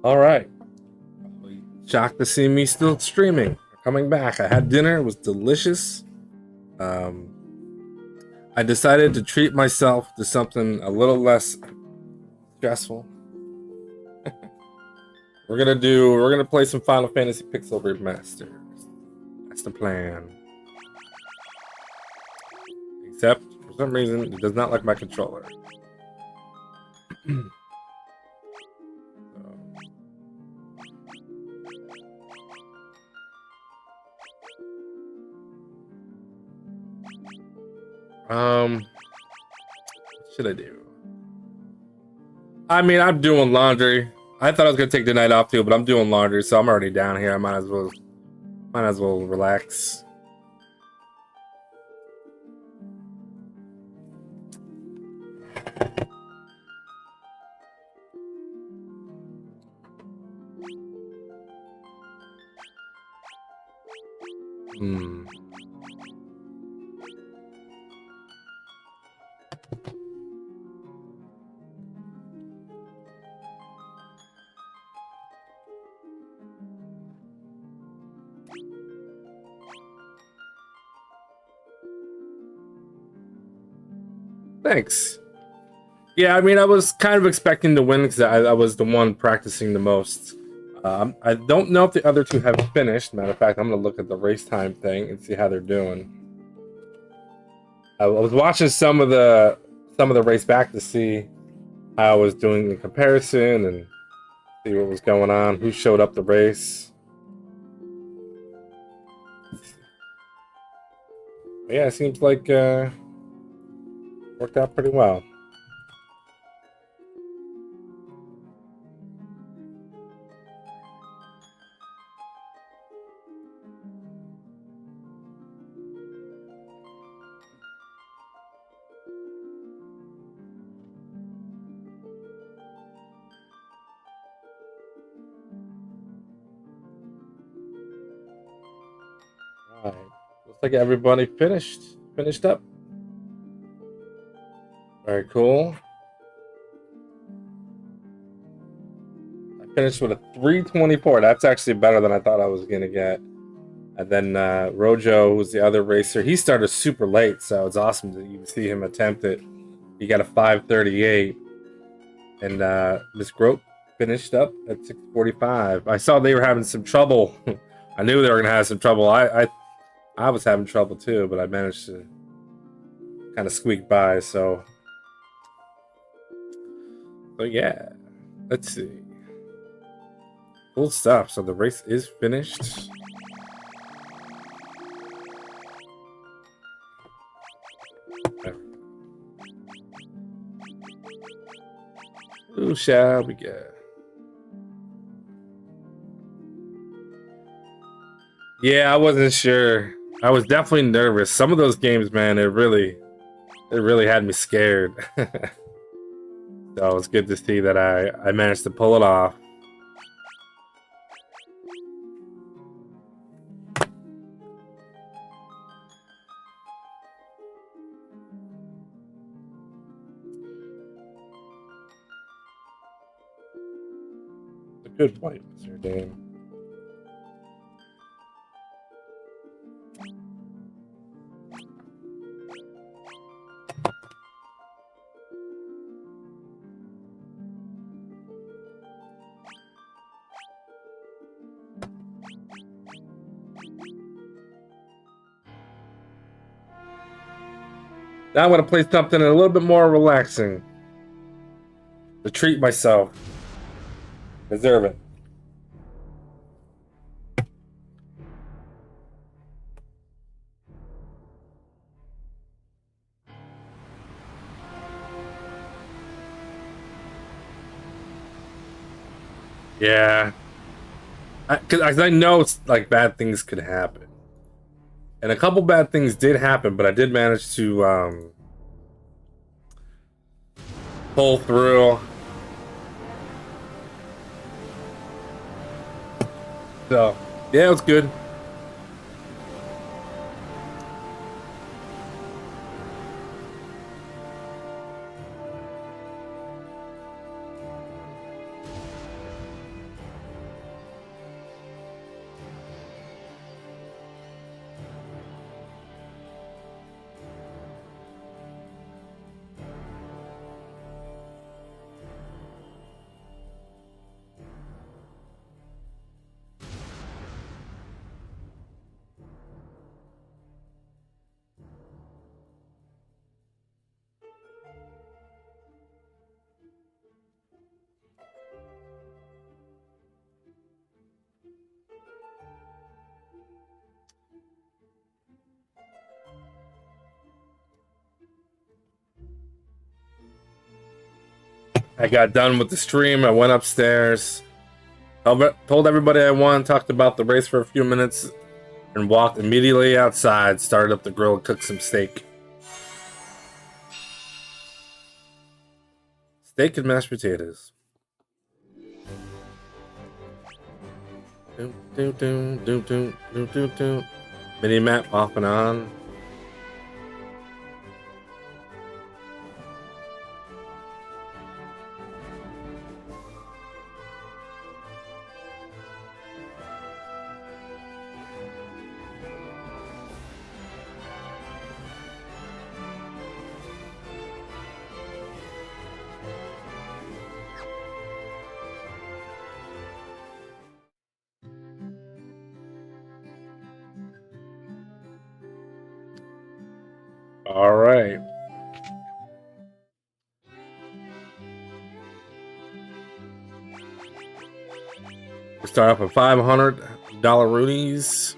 All right. Shocked to see me still streaming. Coming back. I had dinner. It was delicious. Um, I decided to treat myself to something a little less stressful. We're gonna play some Final Fantasy Pixel Remaster. That's the plan. Except for some reason it does not like my controller. What should I do? I mean, I'm doing laundry. I thought I was gonna take the night off too, but I'm doing laundry, so I'm already down here. I might as well relax. Hmm. Thanks. Yeah, I mean, I was kind of expecting to win because I was the one practicing the most. I don't know if the other two have finished. Matter of fact, I'm gonna look at the race time thing and see how they're doing. I was watching some of the race back to see how I was doing in comparison and see what was going on, who showed up the race. But yeah, it seems like worked out pretty well. All right, looks like everybody finished up. Very cool. I finished with a 324. That's actually better than I thought I was gonna get. And then Rojo, who's the other racer, he started super late, so it's awesome to even see him attempt it. He got a 538, and Miss Grote finished up at 645. I saw they were having some trouble. I knew they were gonna have some trouble. I was having trouble too, but I managed to kind of squeak by. So yeah, let's see. Cool stuff. So the race is finished. Who shall we get? Yeah, I wasn't sure. I was definitely nervous. Some of those games, man, it really had me scared. So it's good to see that I managed to pull it off. It's a good point, Mr. Dame. Now I'm gonna play something a little bit more relaxing to treat myself. Deserve it. Yeah, because I know it's like bad things could happen, and a couple bad things did happen, but I did manage to pull through. So yeah, it was good. I got done with the stream. I went upstairs, told everybody I won, talked about the race for a few minutes, and walked immediately outside, started up the grill, and cooked some steak. Steak and mashed potatoes. Mini map off and on. All right. We start off with $500 Roonies.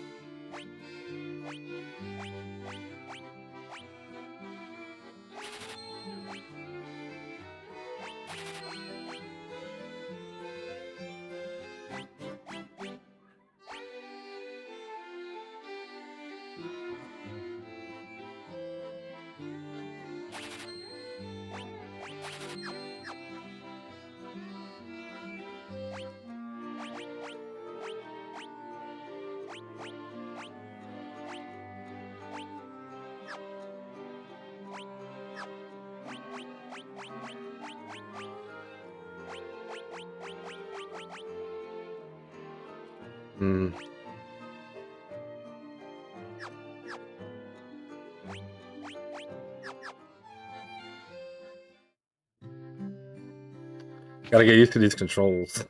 Gotta get used to these controls.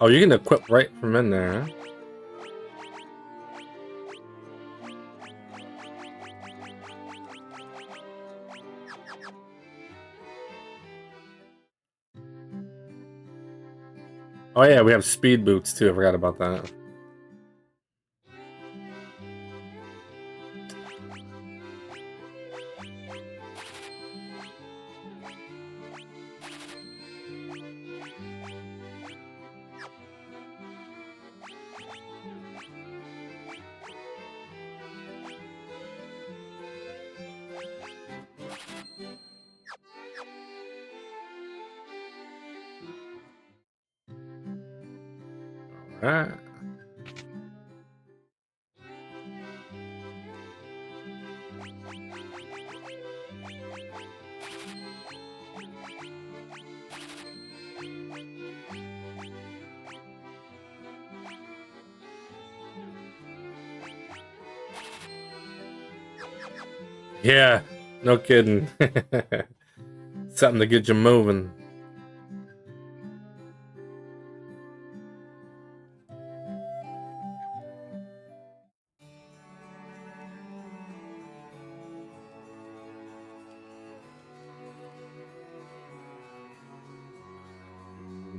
Oh, you can equip right from in there. Oh yeah, we have speed boots too. I forgot about that. All right. Yeah, no kidding. Something to get you moving.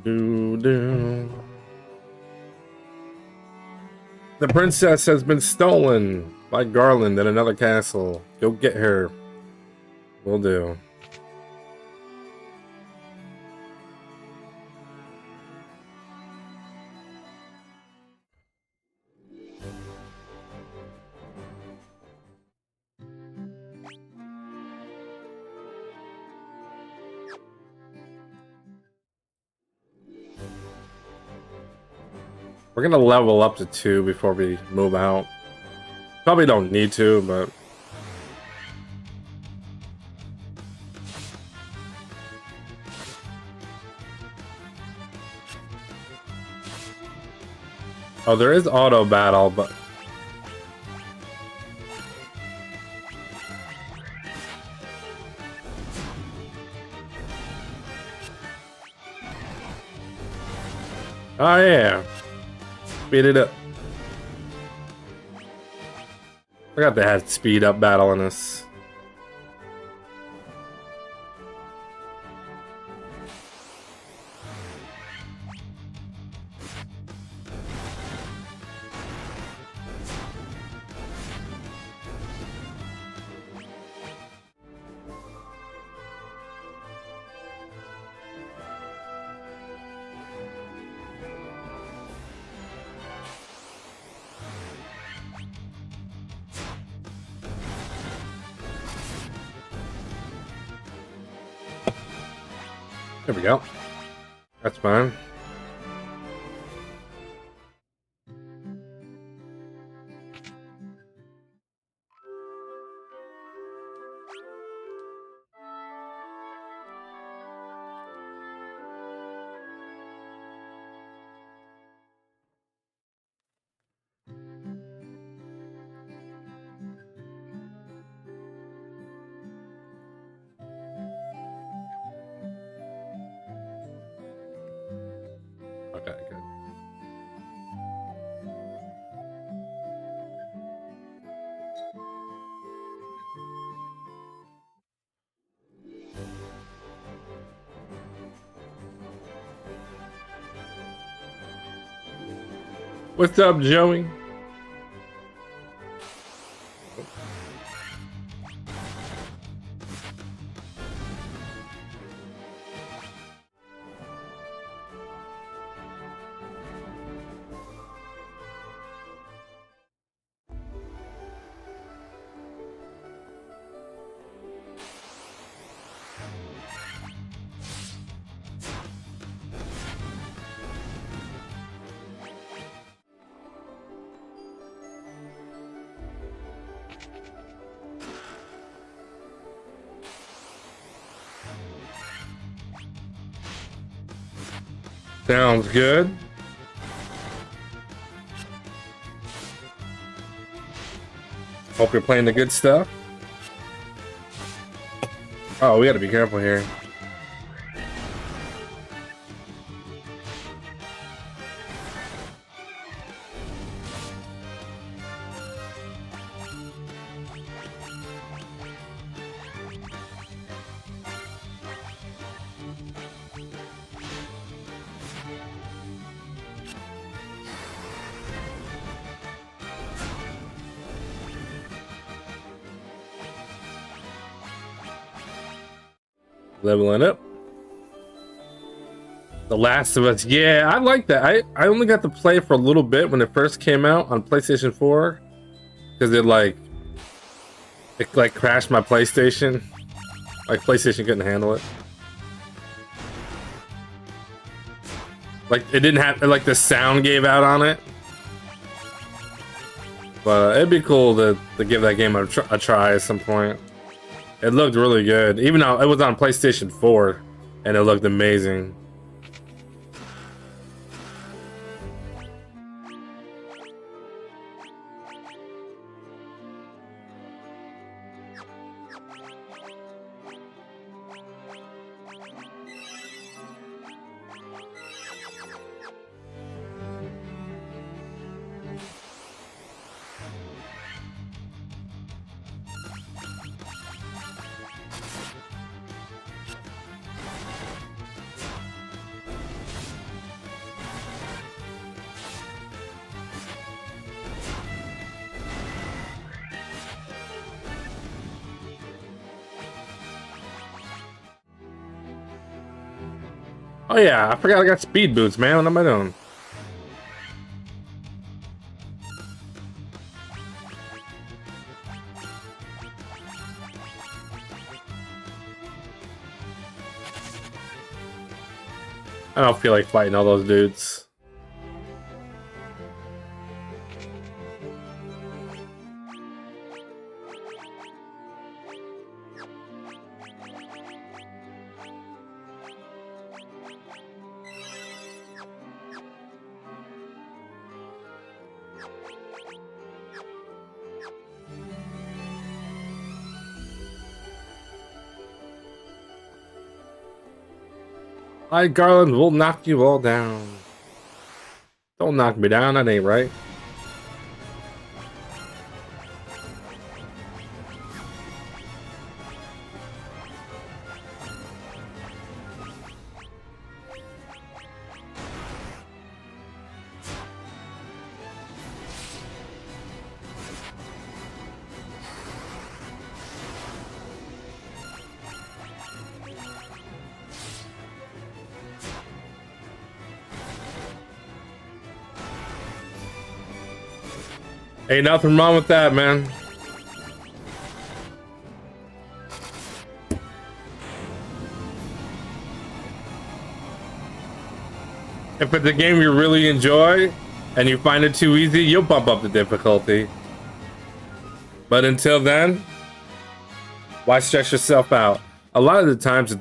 Do. The princess has been stolen by Garland in another castle. Go get her. Will do. We're gonna level up to 2 before we move out. Probably don't need to, but oh, there is auto battle, but oh yeah. Speed it up. Forgot they had speed up battle in this. There we go. That's fine. Okay, good. What's up, Joey? Sounds good. Hope you're playing the good stuff. Oh, we gotta be careful here. Leveling up. The Last of Us. Yeah, I like that. I only got to play for a little bit when it first came out on PlayStation 4 because it like crashed my PlayStation. Like PlayStation couldn't handle it. Like it didn't have like the sound gave out on it. But it'd be cool to give that game a try at some point. It looked really good, even though it was on PlayStation 4, and it looked amazing. Oh yeah, I forgot I got speed boots, man. What am I doing? I don't feel like fighting all those dudes. I, Garland, will knock you all down. Don't knock me down, that ain't right. Ain't nothing wrong with that, man. If it's a game you really enjoy and you find it too easy, you'll bump up the difficulty. But until then, why stress yourself out? A lot of the times the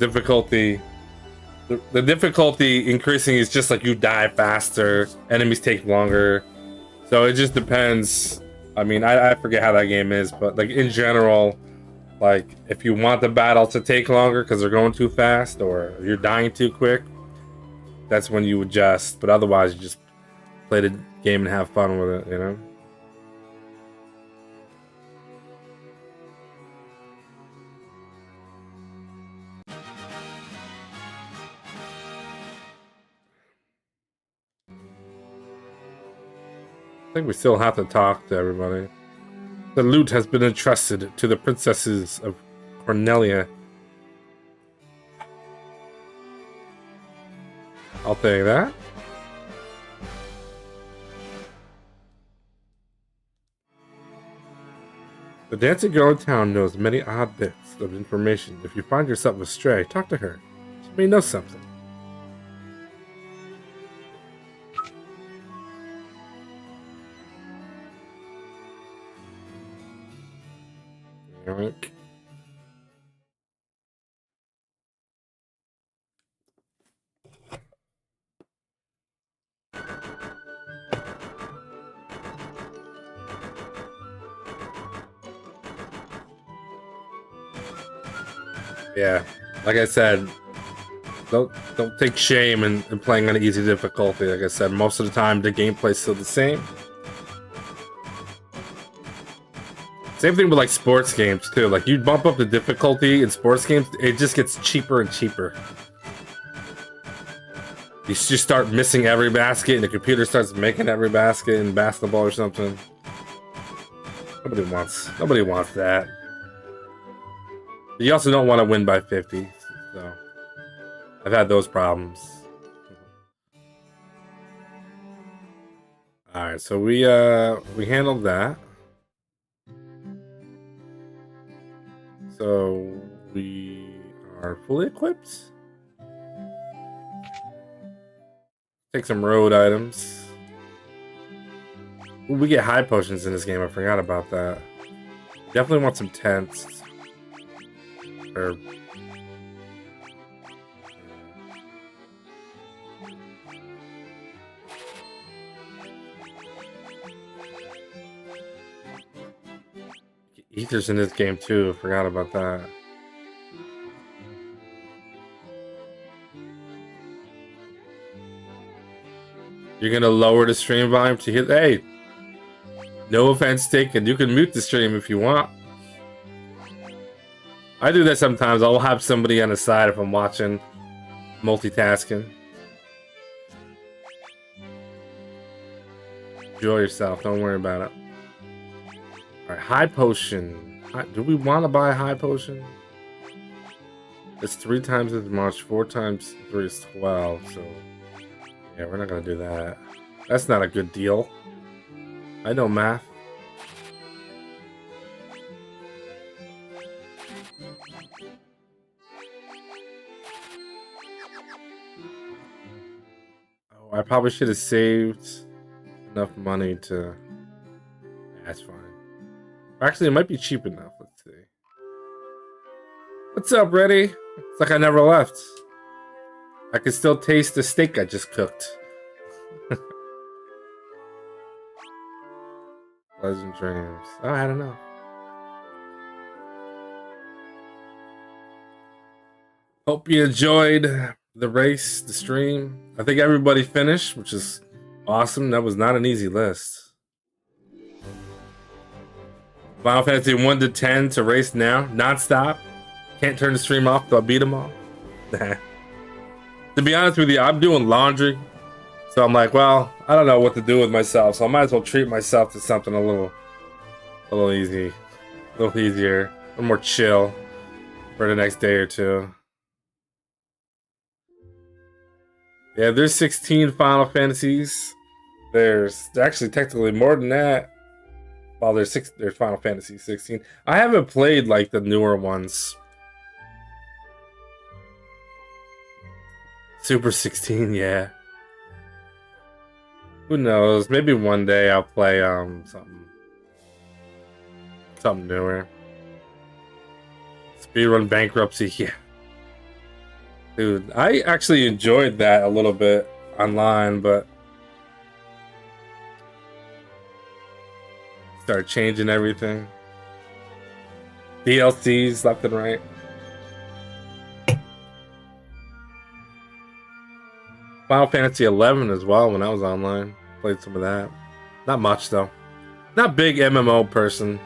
difficulty increasing is just like you die faster, enemies take longer. So it just depends. I mean, I forget how that game is, but like in general, like if you want the battle to take longer because they're going too fast or you're dying too quick, that's when you adjust. But otherwise, you just play the game and have fun with it, you know? I think we still have to talk to everybody. The loot has been entrusted to the princesses of Cornelia. I'll take that. The dancing girl in town knows many odd bits of information. If you find yourself astray, talk to her. She may know something. Eric. Yeah, like I said, don't take shame in playing on easy difficulty. Like I said, most of the time the gameplay's still the same. Same thing with like sports games too. Like you bump up the difficulty in sports games, it just gets cheaper and cheaper. You just start missing every basket, and the computer starts making every basket in basketball or something. Nobody wants that. You also don't want to win by 50, so I've had those problems. All right, so we handled that. So we are fully equipped. Take some road items. Ooh, we get high potions in this game. I forgot about that. Definitely want some tents. Or ethers in this game too. Forgot about that. You're gonna lower the stream volume to hit. Hey, no offense taken. You can mute the stream if you want. I do that sometimes. I'll have somebody on the side if I'm watching, multitasking. Enjoy yourself. Don't worry about it. All right, high potion. Do we want to buy a high potion? It's 3 times as much. 4 times 3 is 12. So yeah, we're not gonna do that. That's not a good deal. I know math. I probably should have saved enough money to... That's fine. Actually, it might be cheap enough. Let's see. What's up, Reddy? It's like I never left. I can still taste the steak I just cooked. Pleasant dreams. Oh, I don't know. Hope you enjoyed the race, the stream. I think everybody finished, which is awesome. That was not an easy list. Final Fantasy 1 to 10 to race now, non-stop. Can't turn the stream off till I beat them all. To be honest with you, I'm doing laundry. So I'm like, well, I don't know what to do with myself. So I might as well treat myself to something a little easy. A little easier. A little more chill for the next day or two. Yeah, there's 16 Final Fantasies. There's actually technically more than that. Well, there's Final Fantasy 16. I haven't played like the newer ones. Super 16, yeah. Who knows? Maybe one day I'll play something newer. Speedrun Bankruptcy, yeah. Dude, I actually enjoyed that a little bit online, but started changing everything. DLCs left and right. Final Fantasy 11 as well when I was online. Played some of that. Not much though. Not big MMO person.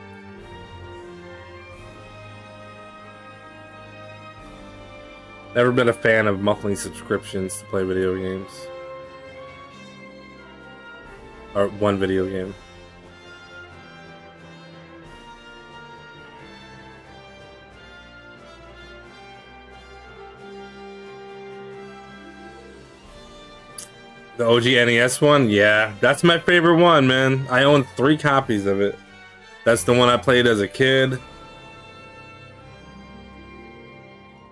Never been a fan of monthly subscriptions to play video games. Or one video game. The OG NES one? Yeah, that's my favorite one, man. I own 3 copies of it. That's the one I played as a kid.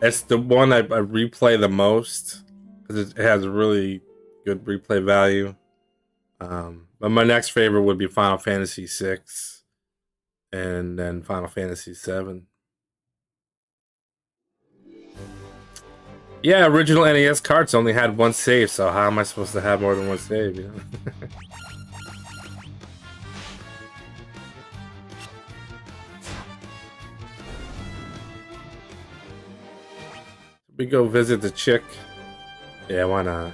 It's the one I replay the most because it has really good replay value. But my next favorite would be Final Fantasy VI and then Final Fantasy VII. Yeah, original NES carts only had 1 save, so how am I supposed to have more than 1 save, you know? We go visit the chick. Yeah, why not?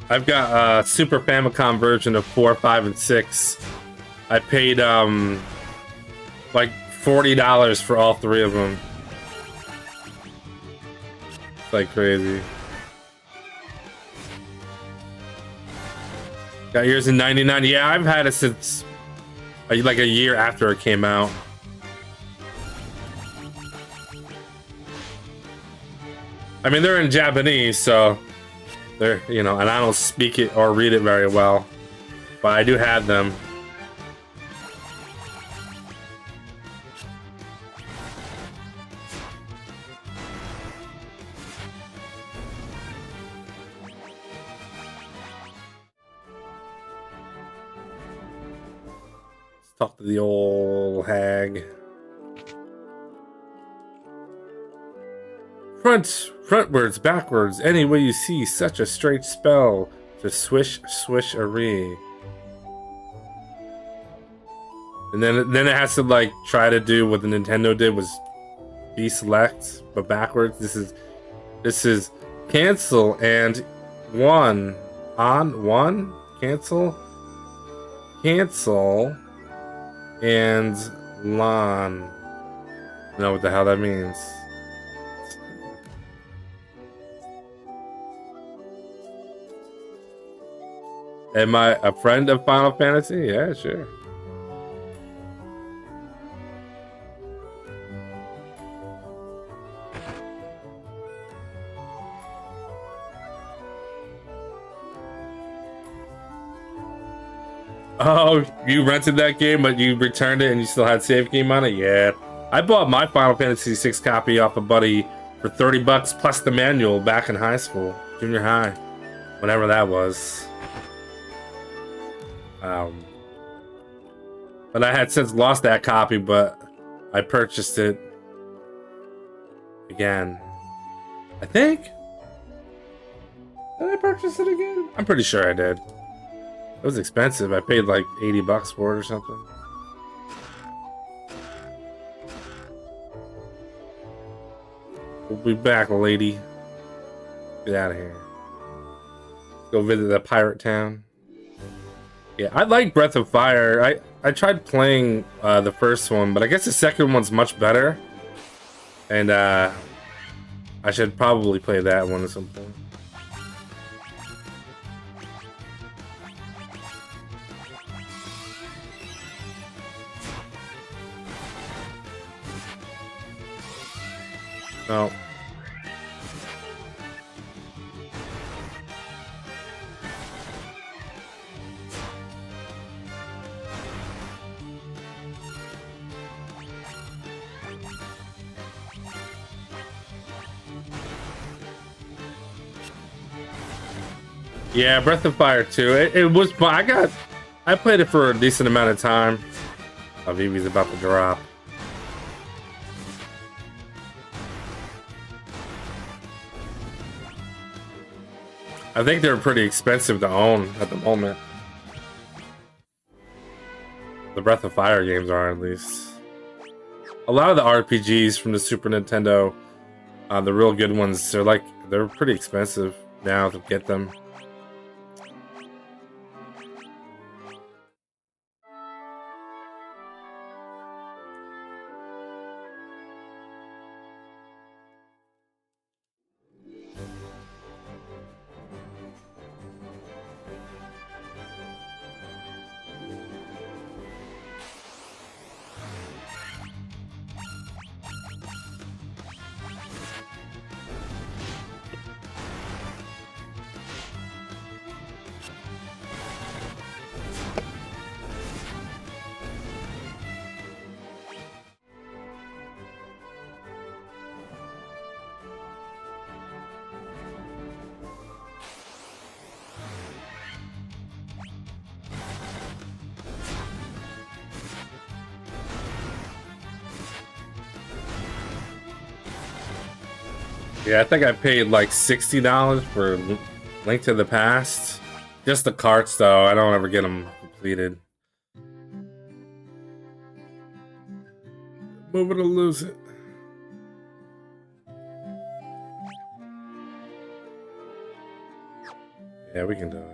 I've got a Super Famicom version of 4, 5, and 6. I paid like $40 for all 3 of them. It's like crazy. Got yours in '99. Yeah, I've had it since like a year after it came out. I mean, they're in Japanese, so they're, you know, and I don't speak it or read it very well, but I do have them. Talk to the old hag. Frontwards, backwards, any way you see such a straight spell. Just swish, swish-a-ree. And then it has to like try to do what the Nintendo did, was deselect, but backwards. This is cancel and 1 on 1 cancel and LAN. You know what the hell that means. Am I a friend of Final Fantasy? Yeah, sure. Oh, you rented that game, but you returned it and you still had save game on it? Yeah. I bought my Final Fantasy VI copy off a buddy for $30 plus the manual back in high school, junior high, whenever that was. But I had since lost that copy, but I purchased it again. I think. Did I purchase it again? I'm pretty sure I did. It was expensive. I paid like $80 for it or something. We'll be back, lady. Get out of here. Go visit the pirate town. Yeah, I like Breath of Fire. I tried playing the first one, but I guess the second one's much better. And I should probably play that one at some point. No. Yeah, Breath of Fire 2. It was fun. I played it for a decent amount of time. Oh, Vivi's about to drop. I think they're pretty expensive to own at the moment. The Breath of Fire games are, at least. A lot of the RPGs from the Super Nintendo, the real good ones, they're pretty expensive now to get them. Yeah, I think I paid like $60 for Link to the Past. Just the carts, though. I don't ever get them completed. Move it or lose it. Yeah, we can do it.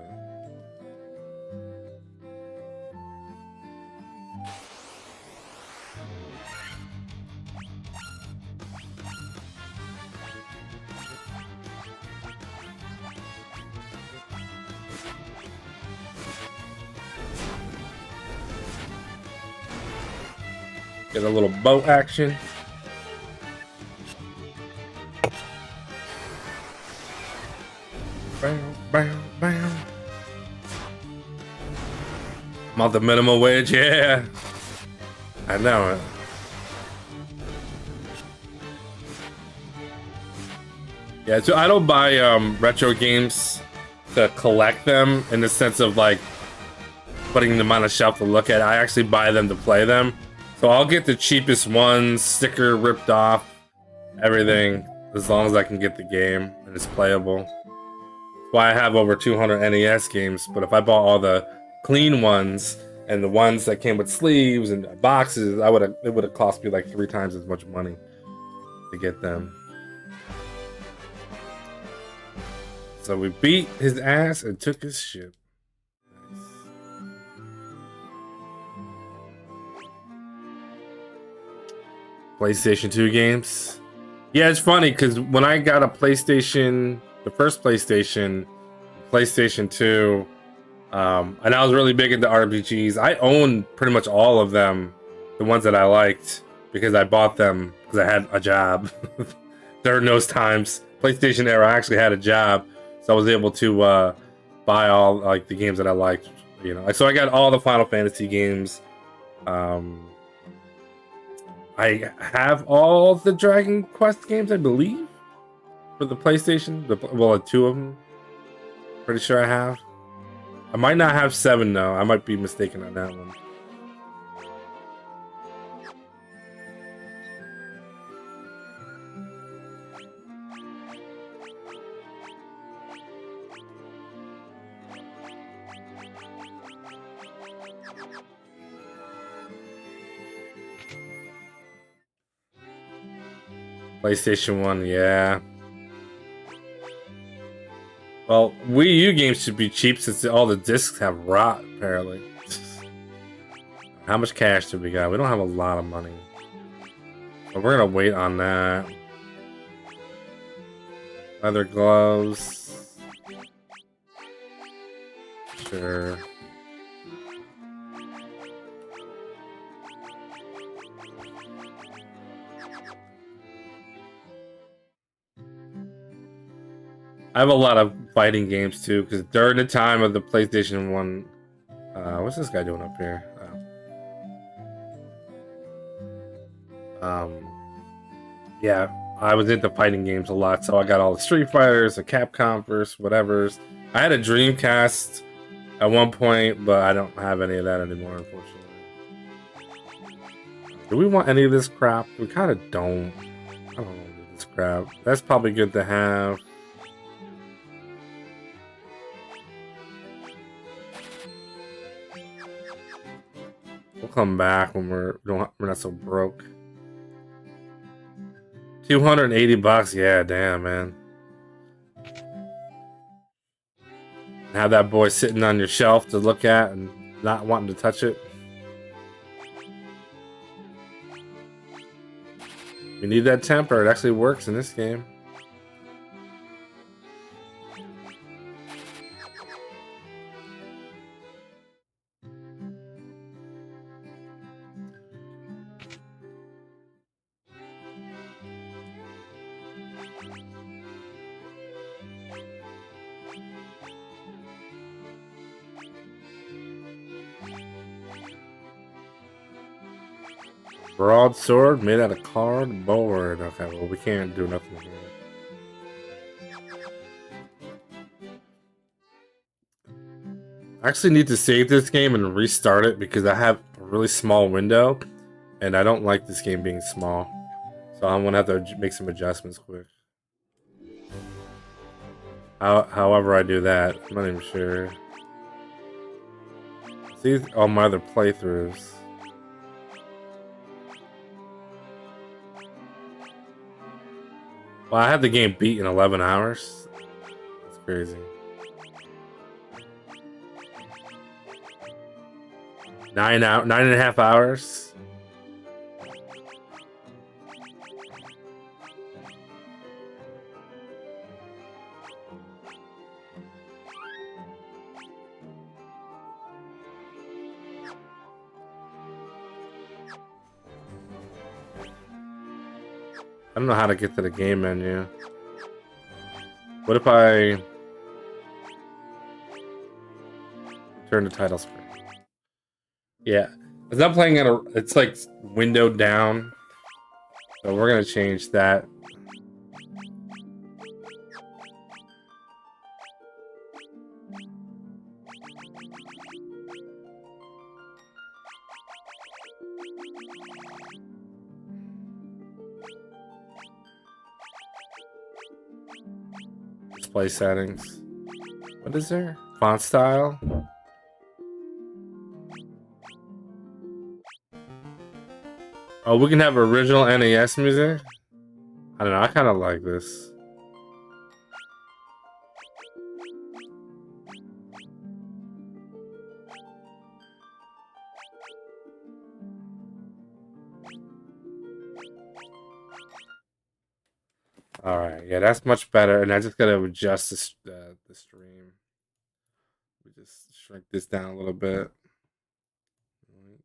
Get a little boat action. Bam, bam, bam. I'm on the minimum wage, yeah. I know it. Yeah, so I don't buy retro games to collect them in the sense of like putting them on a shelf to look at. I actually buy them to play them. So I'll get the cheapest ones, sticker ripped off, everything, as long as I can get the game and it's playable. That's why I have over 200 NES games, but if I bought all the clean ones and the ones that came with sleeves and boxes, it would have cost me like 3 times as much money to get them. So we beat his ass and took his ship. PlayStation 2 games. Yeah, it's funny because when I got a PlayStation, the first PlayStation 2, and I was really big into RPGs. I owned pretty much all of them, the ones that I liked, because I bought them because I had a job. During those times, PlayStation era, I actually had a job, so I was able to buy all like the games that I liked. You know, so I got all the Final Fantasy games. I have all the Dragon Quest games, I believe, for the PlayStation. Well, 2 of them. Pretty sure I have. I might not have 7 though. I might be mistaken on that one. PlayStation 1, yeah. Well, Wii U games should be cheap since all the discs have rot, apparently. How much cash do we got? We don't have a lot of money. But we're gonna wait on that. Leather gloves. Sure. I have a lot of fighting games too, because during the time of the PlayStation 1, what's this guy doing up here? Yeah, I was into fighting games a lot, so I got all the Street Fighters, the Capcom versus whatever's, I had a Dreamcast at one point, but I don't have any of that anymore, unfortunately. Do we want any of this crap? We kind of don't. I don't want this crap. That's probably good to have. We'll come back when we're not so broke. $280, yeah, damn, man. Have that boy sitting on your shelf to look at and not wanting to touch it. We need that temper. It actually works in this game. Broadsword made out of cardboard. Okay, well, we can't do nothing here. I actually need to save this game and restart it because I have a really small window and I don't like this game being small. So I'm gonna have to make some adjustments quick. However I do that, I'm not even sure. See all my other playthroughs. Well, I had the game beat in 11 hours. That's crazy. 9.5 hours. I don't know how to get to the game menu. What if I turn the title screen? Yeah, it's not playing at a. It's like windowed down, so we're gonna change that. Display settings. What is there? Font style. Oh, we can have original NES music? I don't know, I kind of like this. Alright, yeah, that's much better. And I just gotta adjust the stream. We just shrink this down a little bit. There we go.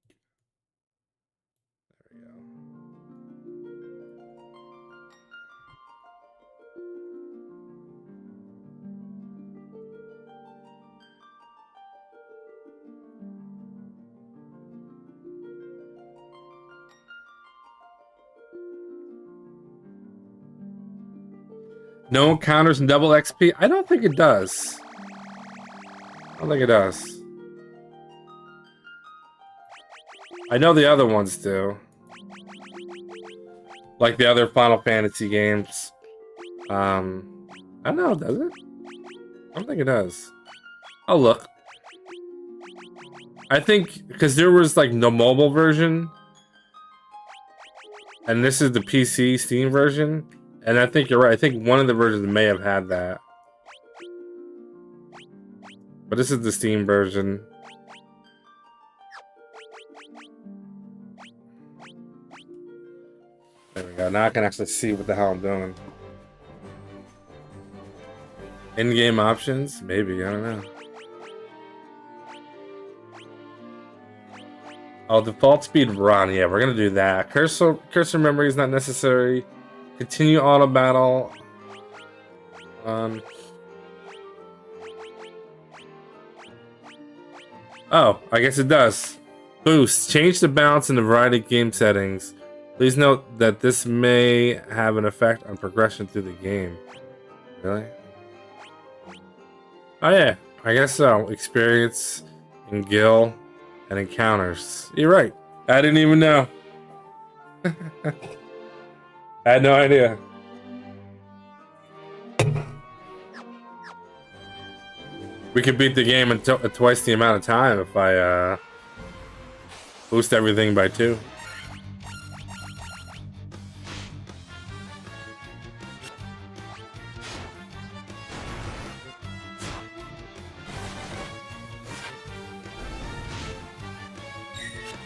No encounters and double XP? I don't think it does. I don't think it does. I know the other ones do. Like the other Final Fantasy games. I don't know, does it? I don't think it does. I'll look. I think, because there was like the mobile version. And this is the PC Steam version. And I think you're right. I think one of the versions may have had that. But this is the Steam version. There we go. Now I can actually see what the hell I'm doing. In-game options? Maybe. I don't know. Oh, default speed run. Yeah, we're going to do that. Cursor memory is not necessary. Continue auto battle. Oh, I guess it does. Boost. Change the balance in the variety of game settings. Please note that this may have an effect on progression through the game. Really? Oh yeah, I guess so. Experience and Gil and encounters. You're right. I didn't even know. I had no idea. We could beat the game in twice the amount of time if I boost everything by 2.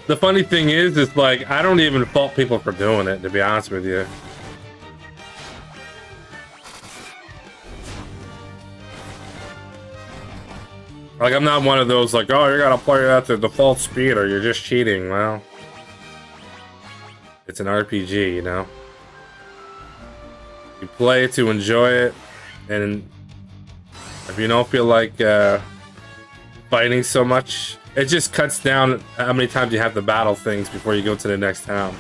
The funny thing is like, I don't even fault people for doing it, to be honest with you. Like, I'm not one of those like, oh, you gotta play at the default speed or you're just cheating. Well, it's an RPG, you know? You play to enjoy it, and if you don't feel like fighting so much, it just cuts down how many times you have to battle things before you go to the next town.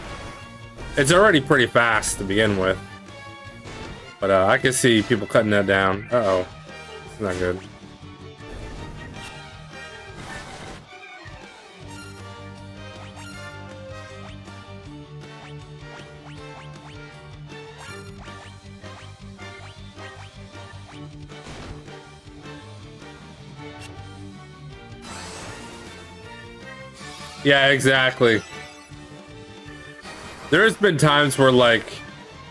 It's already pretty fast to begin with, but I can see people cutting that down. Uh-oh, it's not good. Yeah, exactly. There's been times where like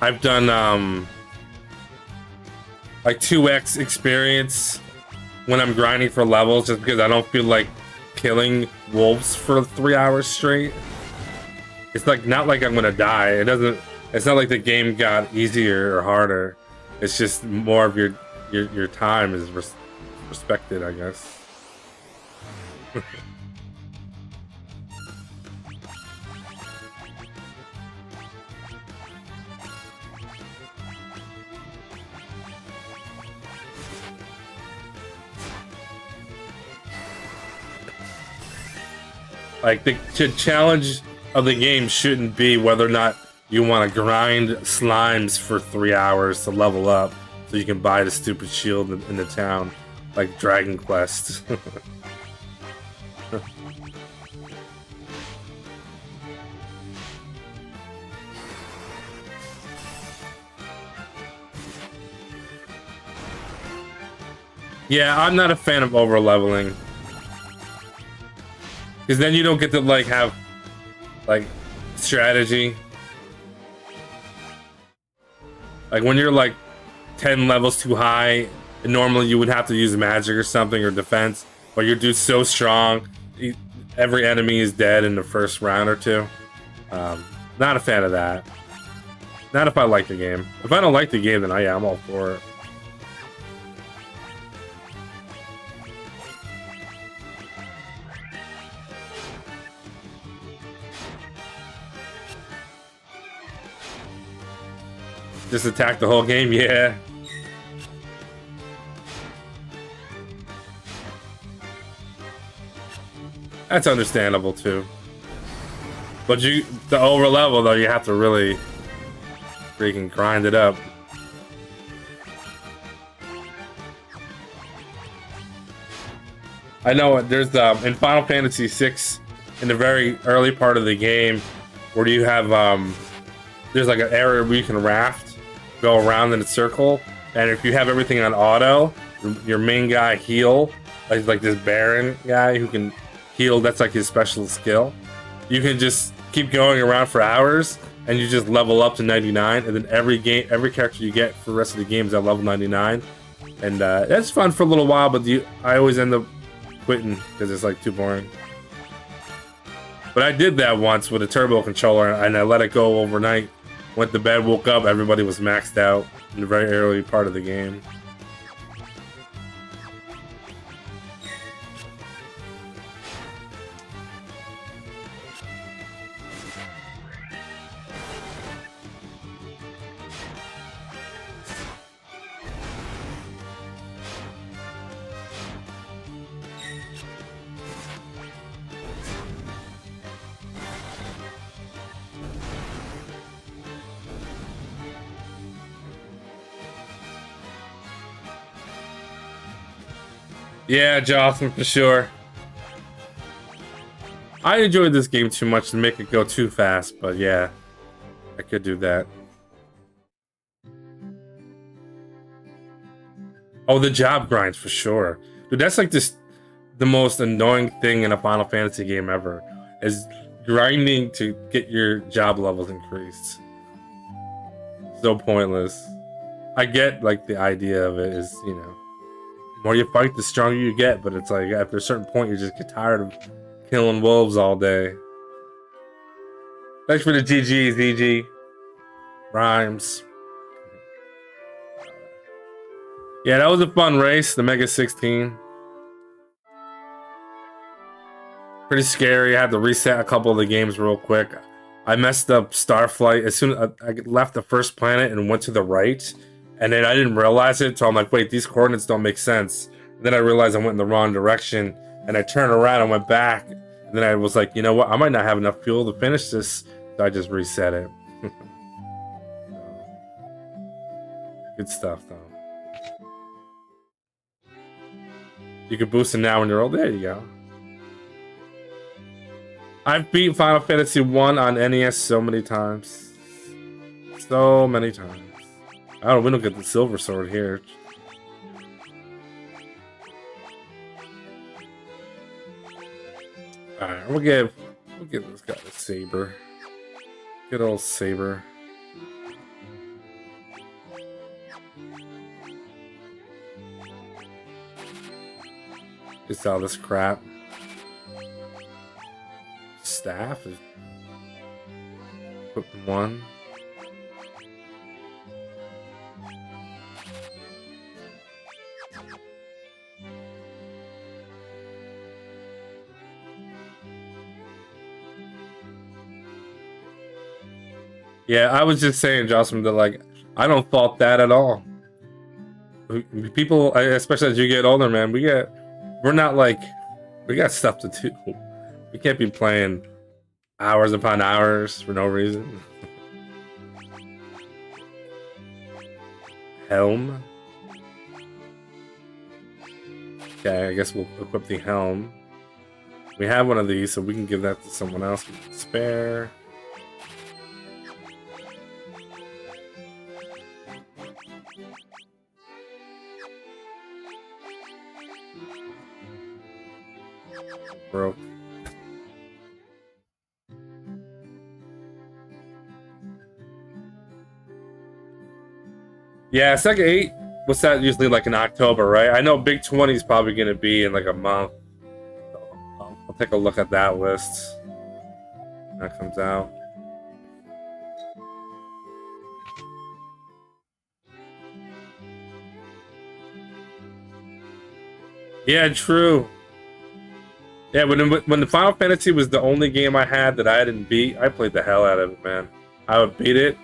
I've done like 2x experience when I'm grinding for levels just because I don't feel like killing wolves for 3 hours straight. It's like not like I'm gonna die. It's not like the game got easier or harder. It's just more of your time is respected, I guess. Like, the challenge of the game shouldn't be whether or not you want to grind slimes for 3 hours to level up so you can buy the stupid shield in the town, like Dragon Quest. Yeah, I'm not a fan of over leveling. Because then you don't get to like have like strategy. Like when you're like 10 levels too high, normally you would have to use magic or something or defense, but your dude's so strong, every enemy is dead in the first round or two. Not a fan of that. Not if I like the game. If I don't like the game, then I'm all for it. Just attack the whole game, yeah. That's understandable too. But the over level though, you have to really freaking grind it up. I know there's in Final Fantasy VI, in the very early part of the game, where you have there's like an area where you can raft, go around in a circle, and if you have everything on auto, your main guy heal, like this Baron guy who can heal, that's like his special skill. You can just keep going around for hours and you just level up to 99, and then every character you get for the rest of the game is at level 99, and that's fun for a little while, but I always end up quitting because it's like too boring. But I did that once with a turbo controller and I let it go overnight. Went to bed, woke up, everybody was maxed out in the very early part of the game. Yeah, Jocelyn, for sure. I enjoyed this game too much to make it go too fast, but yeah, I could do that. Oh, the job grinds for sure. Dude, that's like the most annoying thing in a Final Fantasy game ever, is grinding to get your job levels increased. So pointless. I get like the idea of it is, you know, the more you fight, the stronger you get, but it's like after a certain point you just get tired of killing wolves all day. Thanks for the GGs, EG. Rhymes. Yeah, that was a fun race, the Mega16. Pretty scary. I had to reset a couple of the games real quick. I messed up Starflight as soon as I left the first planet and went to the right, and then I didn't realize it, so I'm like, wait, these coordinates don't make sense. And then I realized I went in the wrong direction, and I turned around and went back, and then I was like, you know what, I might not have enough fuel to finish this, so I just reset it. Good stuff, though. You can boost it now when you're old. There you go. I've beat Final Fantasy 1 on NES so many times. So many times. Oh, we don't get the silver sword here. Alright, we'll give this guy a saber. Good old saber. Just all this crap. Staff is equipped 1. Yeah, I was just saying, Jocelyn, that like I don't fault that at all. People, especially as you get older, man, we're not like, we got stuff to do. We can't be playing hours upon hours for no reason. Helm. Okay, I guess we'll equip the helm. We have one of these, so we can give that to someone else we can spare. Broke. Yeah, Second 8, what's that usually like in October, right? I know Big 20 is probably going to be in like a month. So I'll take a look at that list when that comes out. Yeah, true. Yeah, when the Final Fantasy was the only game I had that I didn't beat, I played the hell out of it, man. I would beat it,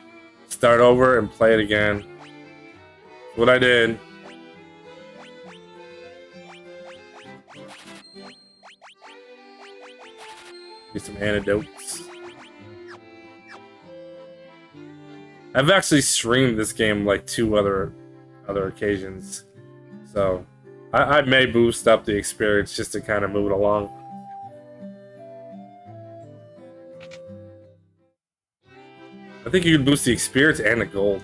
start over, and play it again. That's what I did. Get some antidotes. I've actually streamed this game like 2 other occasions, so I may boost up the experience just to kind of move it along. I think you can boost the experience and the gold.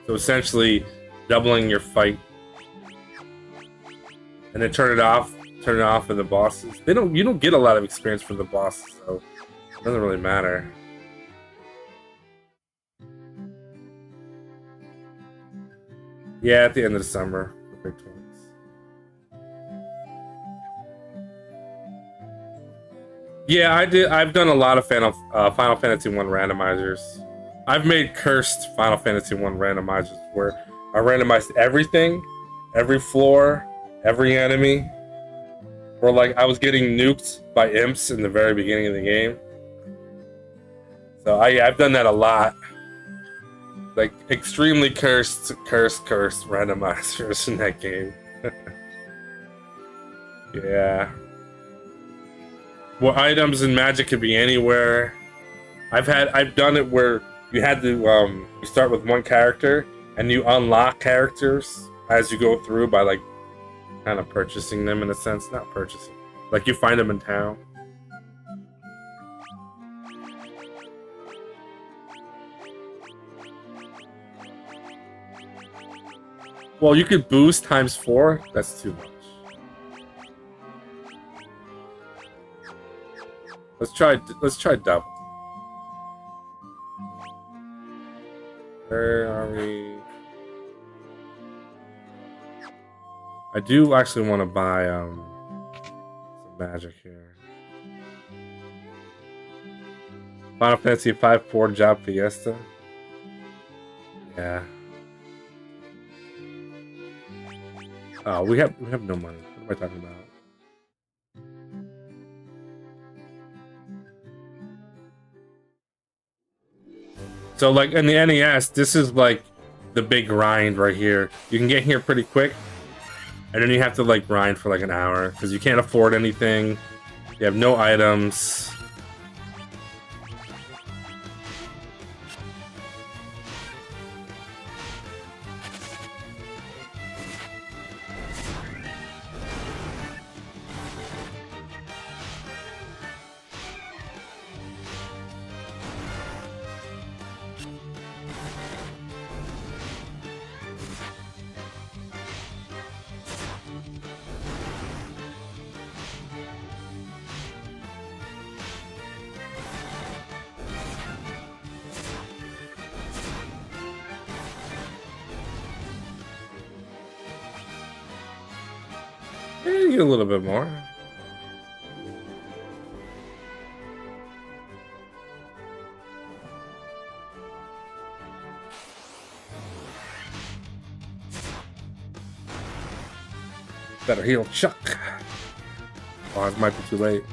So essentially, doubling your fight, and then turn it off for the bosses. You don't get a lot of experience from the bosses, so it doesn't really matter. Yeah, at the end of the summer. Big 20s. Yeah, I did. I've done a lot of Final Fantasy 1 randomizers. I've made cursed Final Fantasy 1 randomizers where I randomized everything, every floor, every enemy. Or like I was getting nuked by imps in the very beginning of the game. So I've done that a lot. Like extremely cursed randomizers in that game. Yeah. Well, items and magic could be anywhere. I've done it where you had to you start with one character and you unlock characters as you go through by like kind of purchasing them in a sense. Not purchasing. Like you find them in town. Well, you could boost ×4. That's too much. Let's try double. Where are we? I do actually want to buy some magic here. Final Fantasy V 4 Job Fiesta. Yeah. Oh, we have no money. What am I talking about? So like in the NES, this is like the big grind right here. You can get here pretty quick, and then you have to like grind for like an hour because you can't afford anything. You have no items. You get a little bit more. Better heal Chuck. Oh, it might be too late.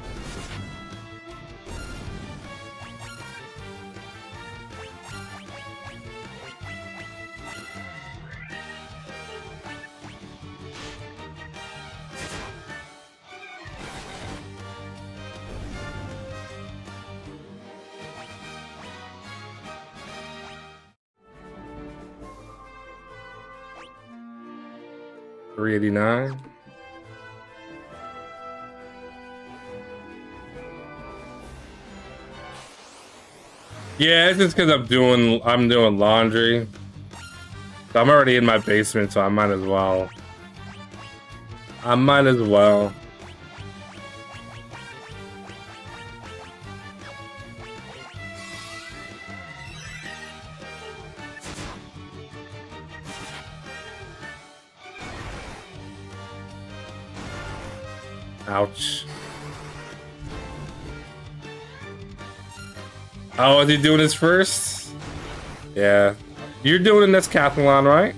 $389. Yeah, it's just because I'm doing laundry. So I'm already in my basement, so I might as well. Ouch. Oh, is he doing his first? Yeah. You're doing this Cathalon, right?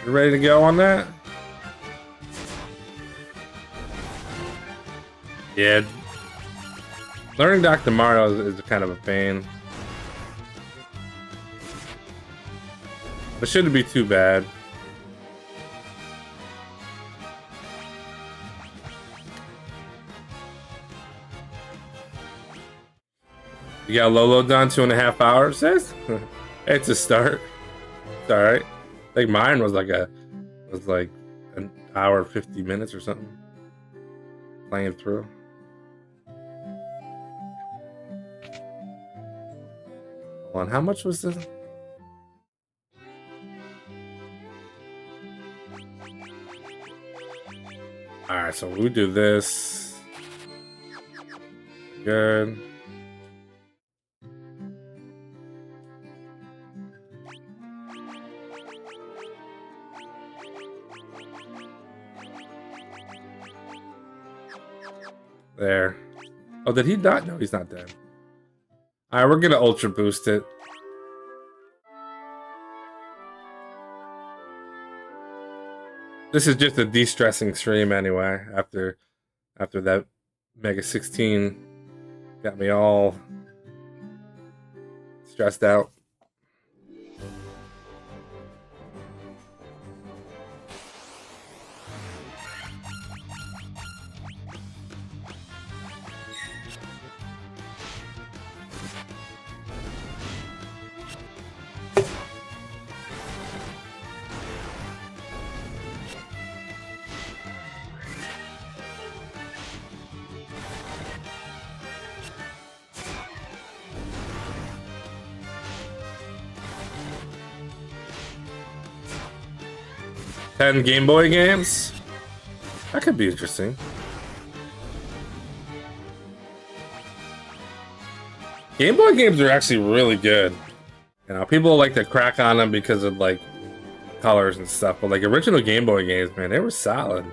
You ready to go on that? Yeah. Learning Dr. Mario is kind of a pain. It shouldn't be too bad. You got Lolo done 2.5 hours. It's a start. It's all right. I think mine was like an hour 50 minutes or something. Playing through. Hold on, how much was this? All right, so we do this. Good. There. Oh, did he die? No, he's not dead. Alright, we're gonna ultra boost it. This is just a de-stressing stream anyway, after that Mega16 got me all stressed out. 10 Game Boy games? That could be interesting. Game Boy games are actually really good. You know, people like to crack on them because of like colors and stuff, but like original Game Boy games, man, they were solid.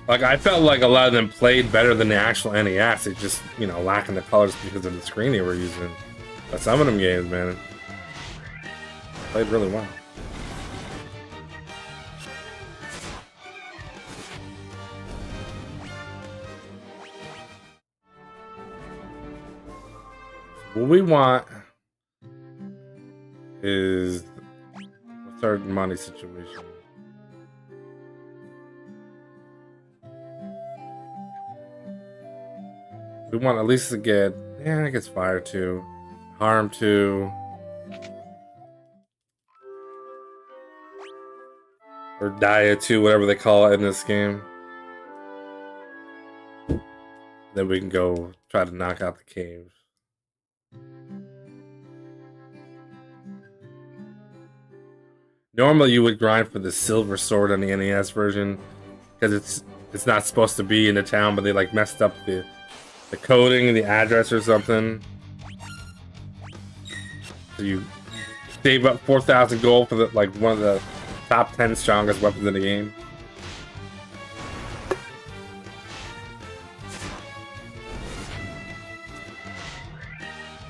Like, I felt like a lot of them played better than the actual NES. It just, you know, lacking the colors because of the screen they were using. But some of them games, man, played really well. What we want is, what's our money situation? We want at least to get, yeah, I guess Fire 2, Harm 2, or Dia 2, whatever they call it in this game. Then we can go try to knock out the cave. Normally you would grind for the silver sword on the NES version because it's not supposed to be in the town, but they like messed up the coding, the address or something. So you save up 4,000 gold for the, like one of the top 10 strongest weapons in the game.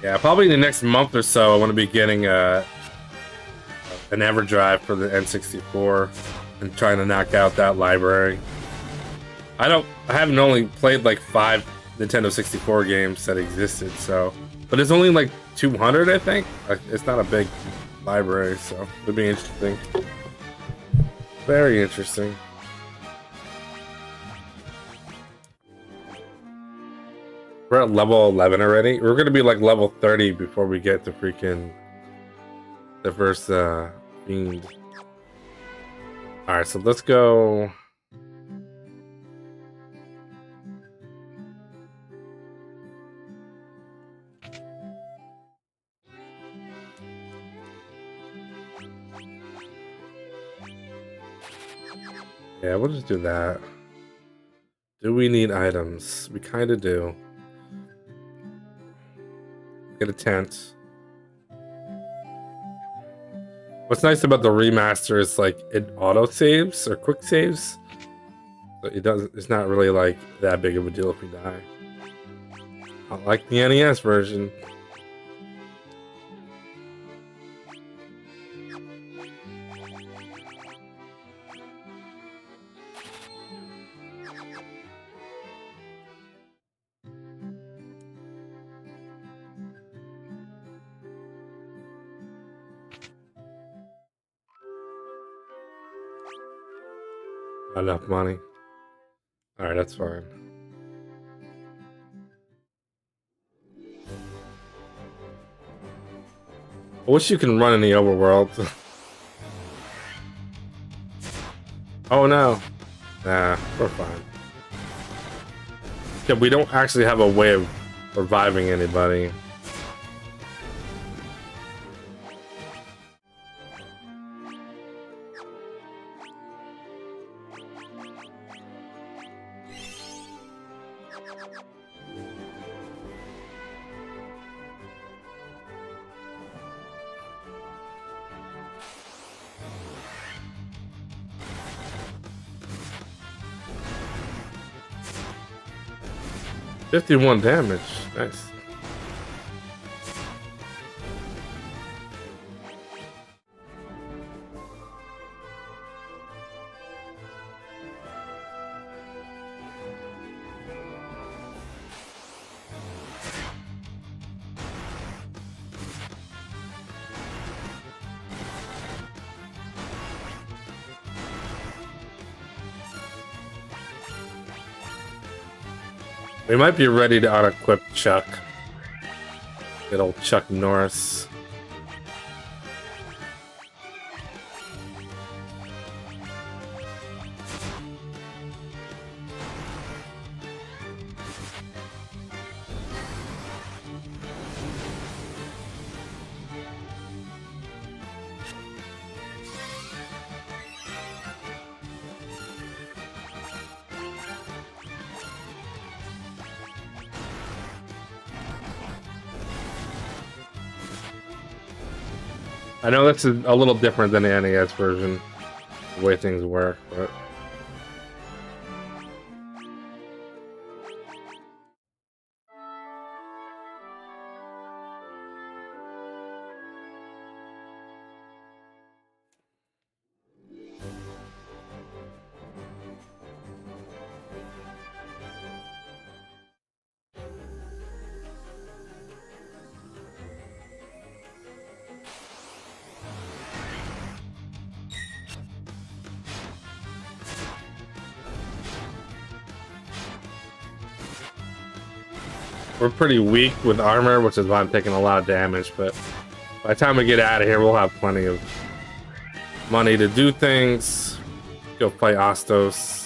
Yeah, probably in the next month or so, I want to be getting an Everdrive for the N64 and trying to knock out that library. I haven't only played like 5 Nintendo 64 games that existed, so, but it's only like 200, I think. It's not a big library, so it'll be interesting. Very interesting. We're at level 11 already. We're gonna be like level 30 before we get to freaking the first fiend. All right, so let's go. Yeah, we'll just do that. Do we need items? We kind of do. Get a tent. What's nice about the remaster is like it auto saves or quick saves. So it's not really like that big of a deal if we die. Not like the NES version. Enough money. All right, that's fine. I wish you can run in the overworld. Oh no. Nah, we're fine. Yeah, we don't actually have a way of reviving anybody. $51 damage. Nice. We might be ready to unequip Chuck. Good old Chuck Norris. I know this is a little different than the NES version, the way things work, but. We're pretty weak with armor, which is why I'm taking a lot of damage, but by the time we get out of here, we'll have plenty of money to do things. Go play Ostos.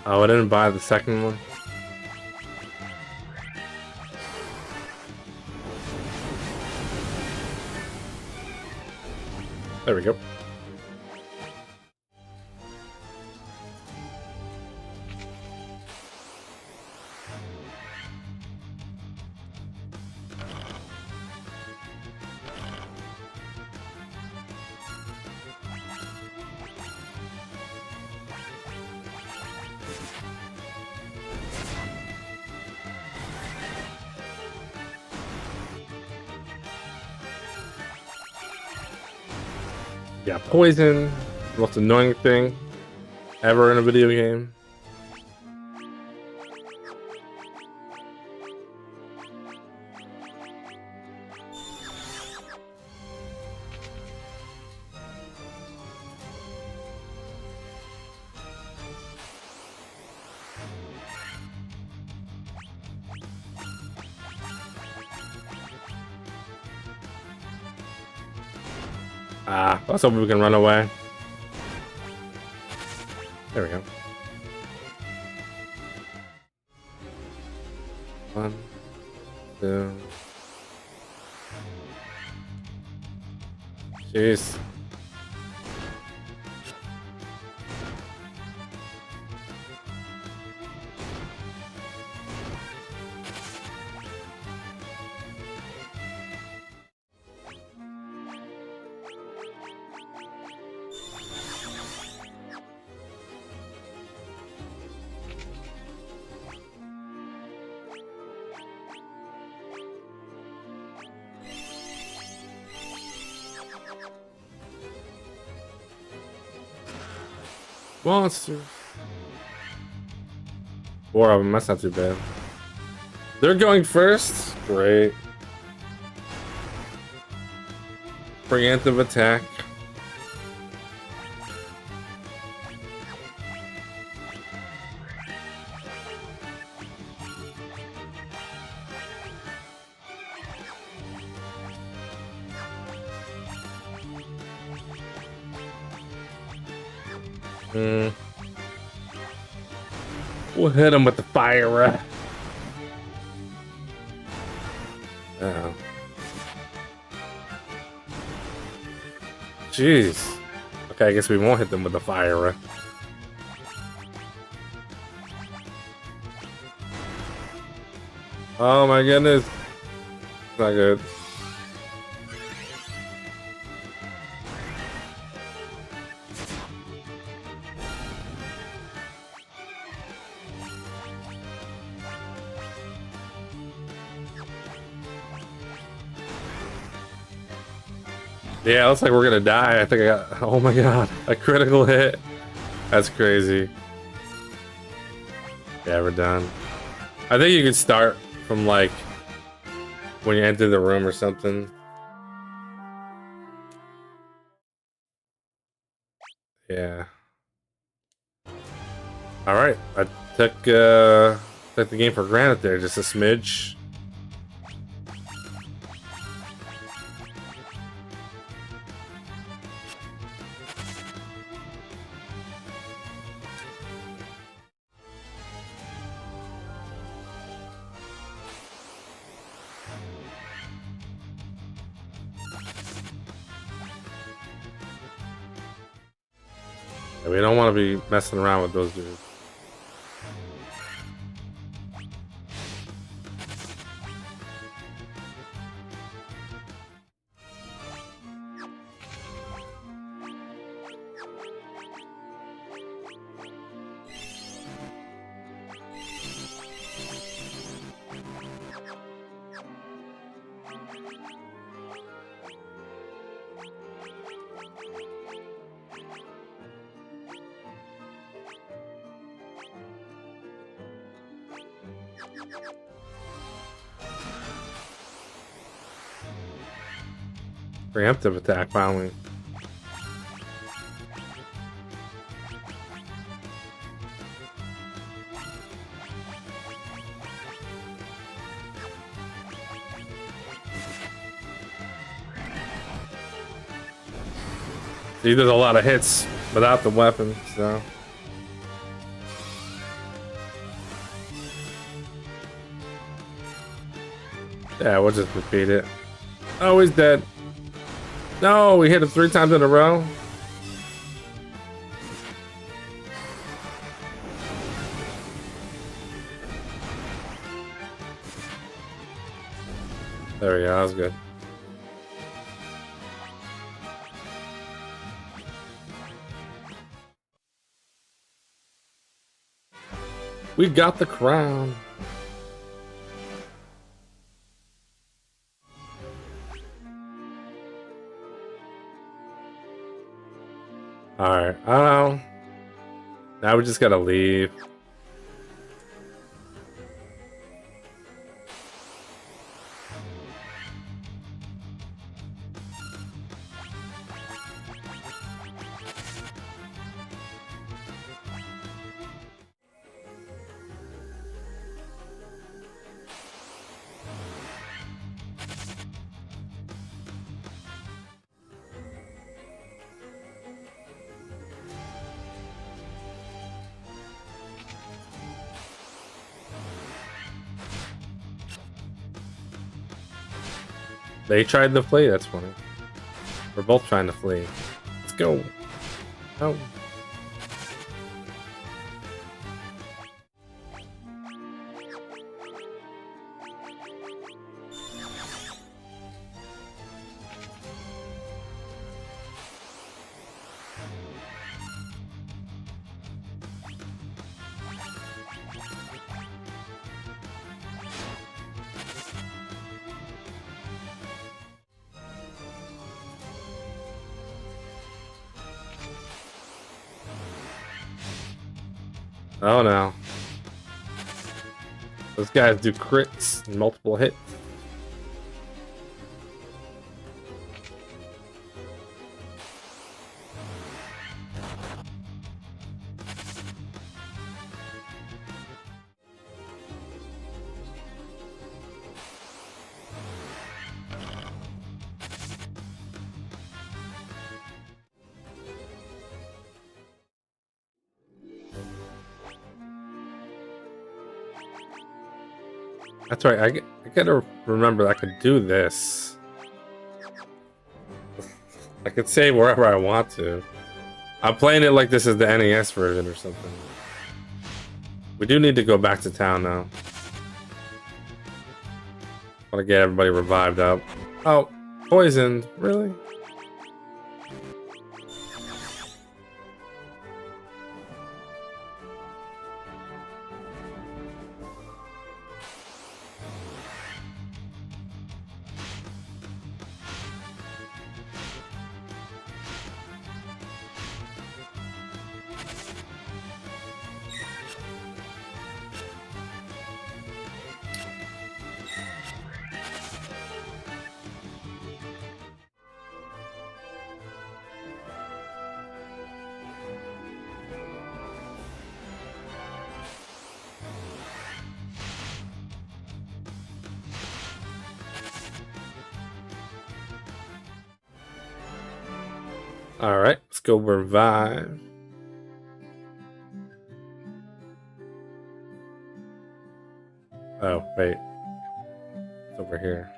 Oh, I didn't buy the second one. There we go. Yeah, poison, most annoying thing ever in a video game. Let's hope we can run away. There we go. 1, 2. Jeez. Monsters. 4 of them, that's not too bad. They're going first. Great. Preemptive attack. We'll hit him with the fire. Oh. Jeez. Okay, I guess we won't hit them with the fire. Oh my goodness. It's not good. Yeah, it looks like we're gonna die. I think I got, oh my god, a critical hit. That's crazy. Yeah, we're done. I think you could start from like when you enter the room or something. Yeah. All right, I took the game for granted there, just a smidge. We don't want to be messing around with those dudes. Preemptive attack, finally. He does a lot of hits without the weapon, so. Yeah, we'll just repeat it. Oh, he's dead. No, we hit him 3 times in a row. There we go, that was good. We got the crown. Alright, now we just gotta leave. They tried to flee, that's funny. We're both trying to flee. Let's go. Oh. Oh no. Those guys do crits and multiple hits. That's right, I gotta remember I could do this. I could save wherever I want to. I'm playing it like this is the NES version or something. We do need to go back to town now. I want to get everybody revived up. Oh, poisoned, really? Alright, let's go revive. Oh, wait. It's over here.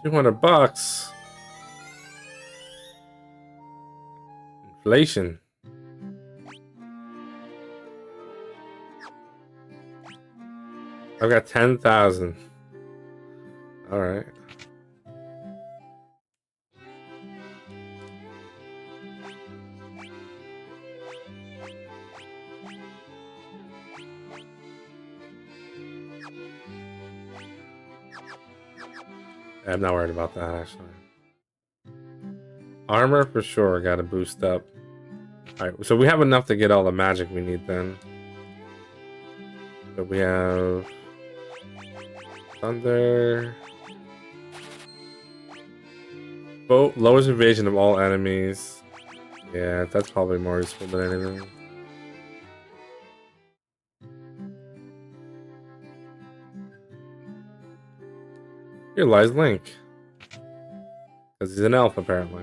$200. Inflation. I've got 10,000. All right. I'm not worried about that actually. Armor for sure, got to boost up. All right, so we have enough to get all the magic we need then. So we have thunder. Boat lowers evasion of all enemies. Yeah, that's probably more useful than anything. Here lies Link. Because he's an elf, apparently.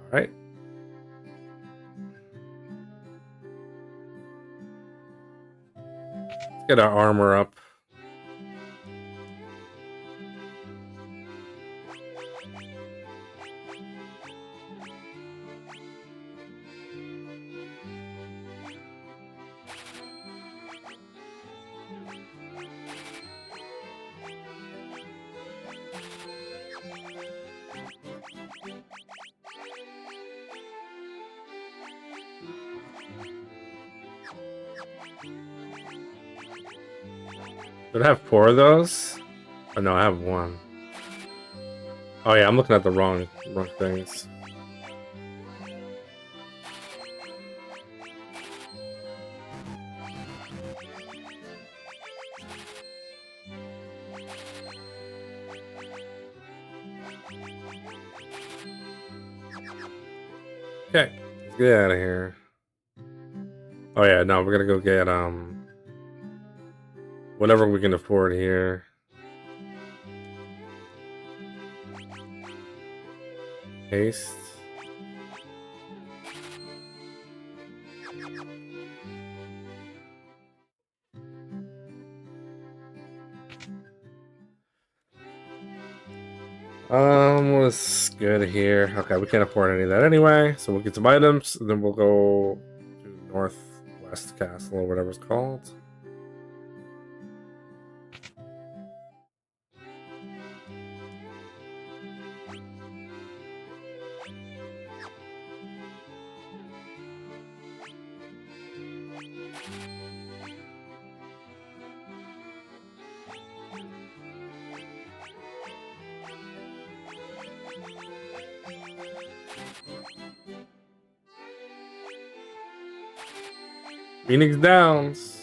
Alright. Let's get our armor up. Did I have 4 of those? Oh no, I have 1. Oh yeah, I'm looking at the wrong things. Okay, let's get out of here. Oh yeah, no, we're gonna go get whatever we can afford here. Haste. What's good here? Okay, we can't afford any of that anyway, so we'll get some items, and then we'll go to Northwest Castle or whatever it's called. Phoenix Downs.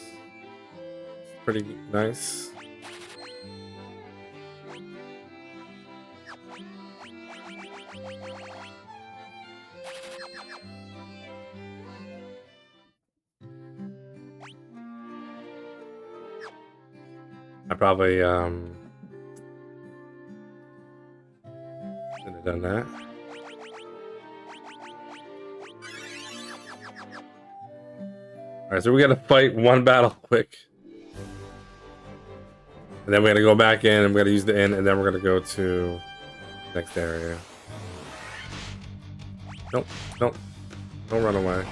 Pretty nice. I probably should have done that. Alright, so we gotta fight one battle quick. And then we gotta go back in, and we gotta use the inn, and then we're gonna go to the next area. Nope, nope. Don't run away.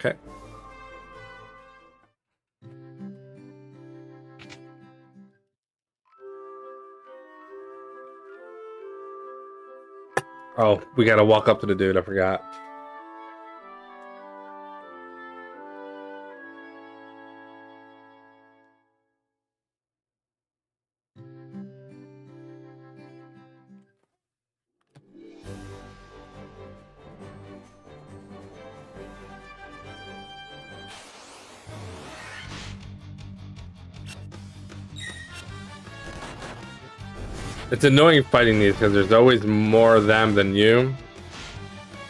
Okay. Oh, we gotta walk up to the dude, I forgot. It's annoying fighting these because there's always more of them than you,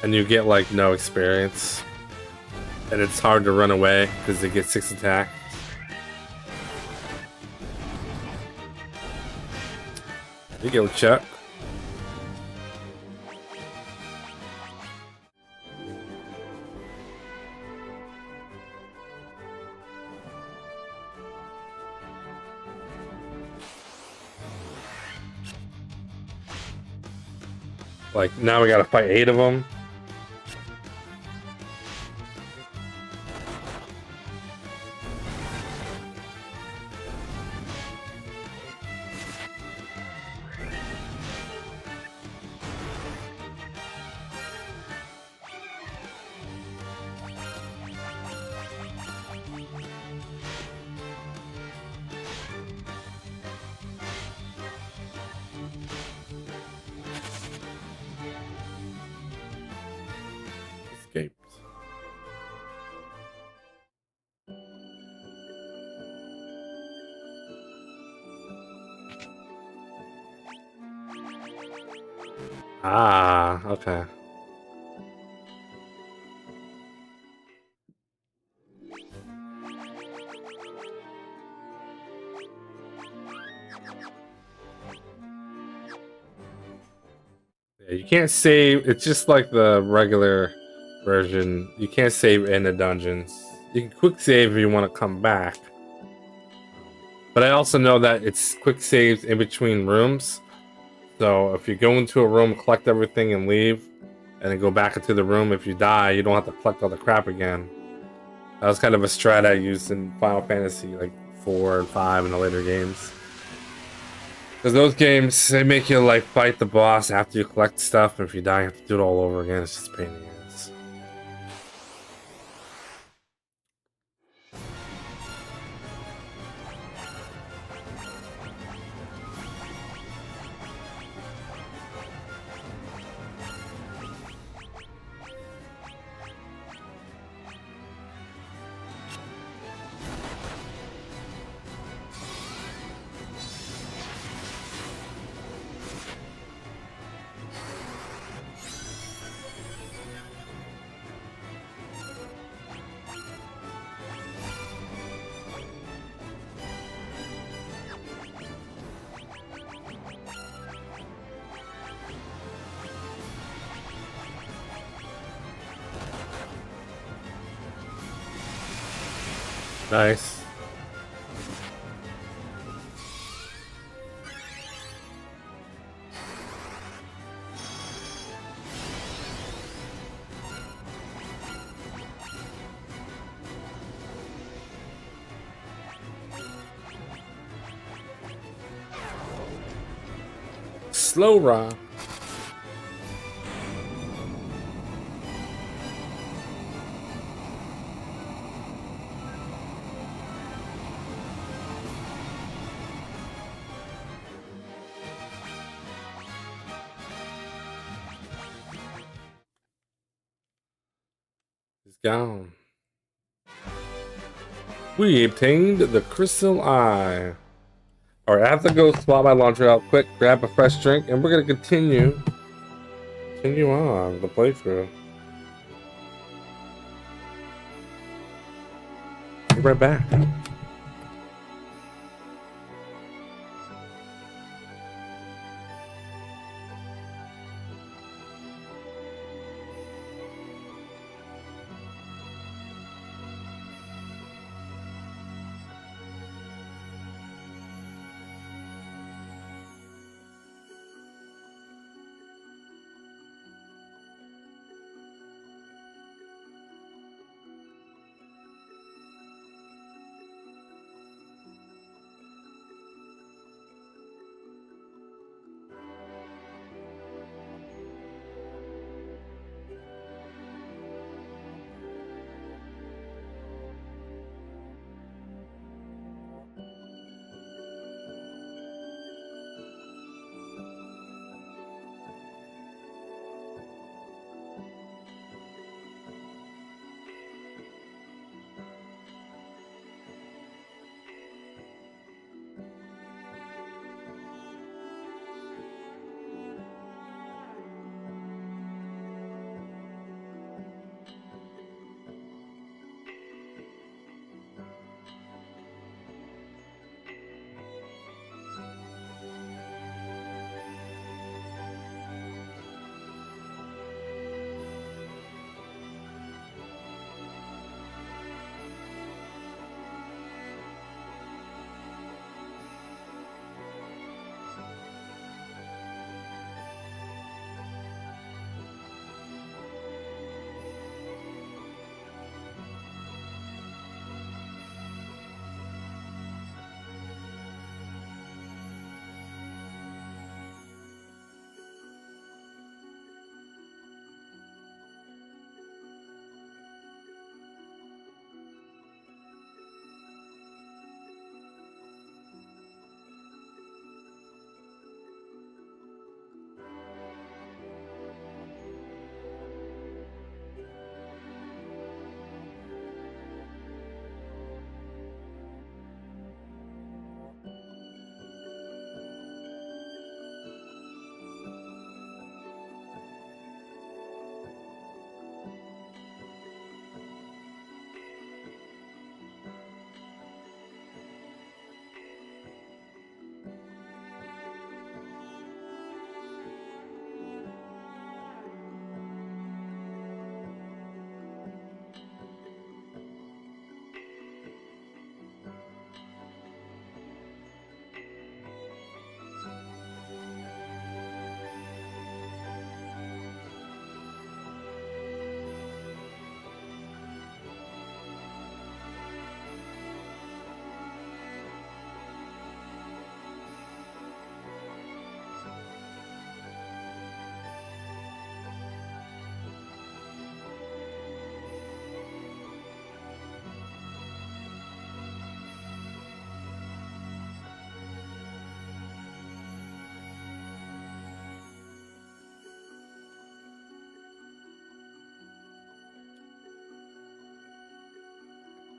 and you get like no experience, and it's hard to run away because they get 6 attack. There you go, Chuck. Like, now we gotta fight 8 of them. Escaped. Ah, okay. Yeah, you can't save. It's just like the regular version. You can't save in the dungeons. You can quick save if you want to come back. But I also know that it's quick saves in between rooms. So if you go into a room, collect everything, and leave, and then go back into the room, if you die, you don't have to collect all the crap again. That was kind of a strat I used in Final Fantasy like 4 and 5 in the later games. Because those games, they make you like fight the boss after you collect stuff, and if you die, you have to do it all over again. It's just a pain in the ass. Nice. Slow rock. He's gone. We obtained the Crystal Eye. Alright, I have to go swap my launcher out quick, grab a fresh drink, and we're gonna continue on the playthrough. Be right back.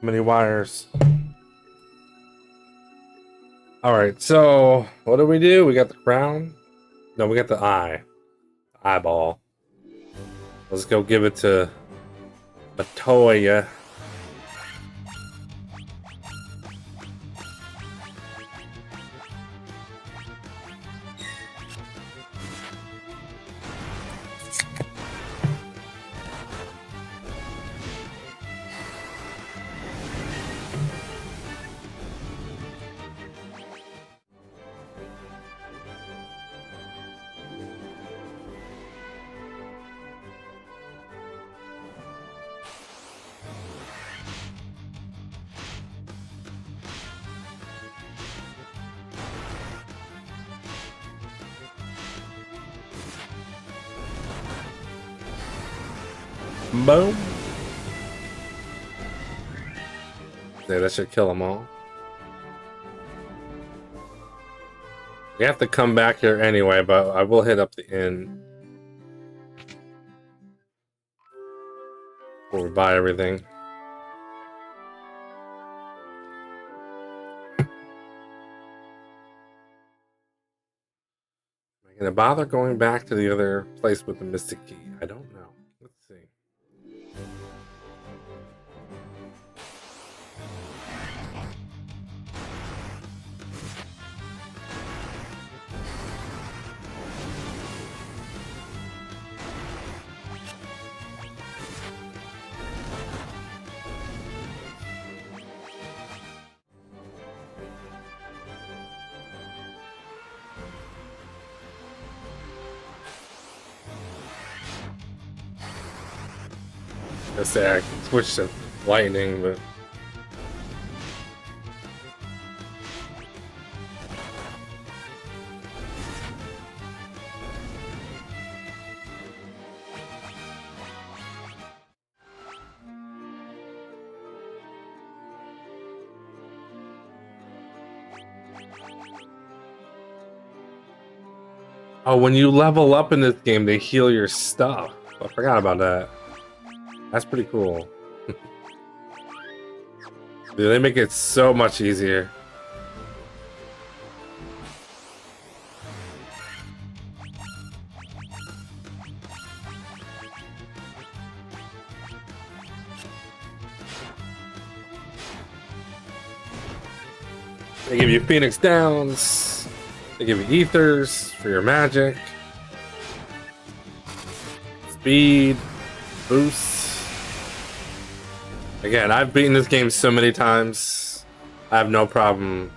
Many wires. Alright, so what do? We got the crown? No, we got the eye. Eyeball. Let's go give it to Matoya. Boom. Yeah, that should kill them all. We have to come back here anyway, but I will hit up the inn before we buy everything. Am I gonna bother going back to the other place with the mystic key? I don't know. Let's see. I say I can switch to lightning, but oh, when you level up in this game, they heal your stuff. I forgot about that. That's pretty cool. Dude, they make it so much easier. They give you Phoenix Downs. They give you Ethers for your magic. Speed. Boosts. Again, I've beaten this game so many times. I have no problem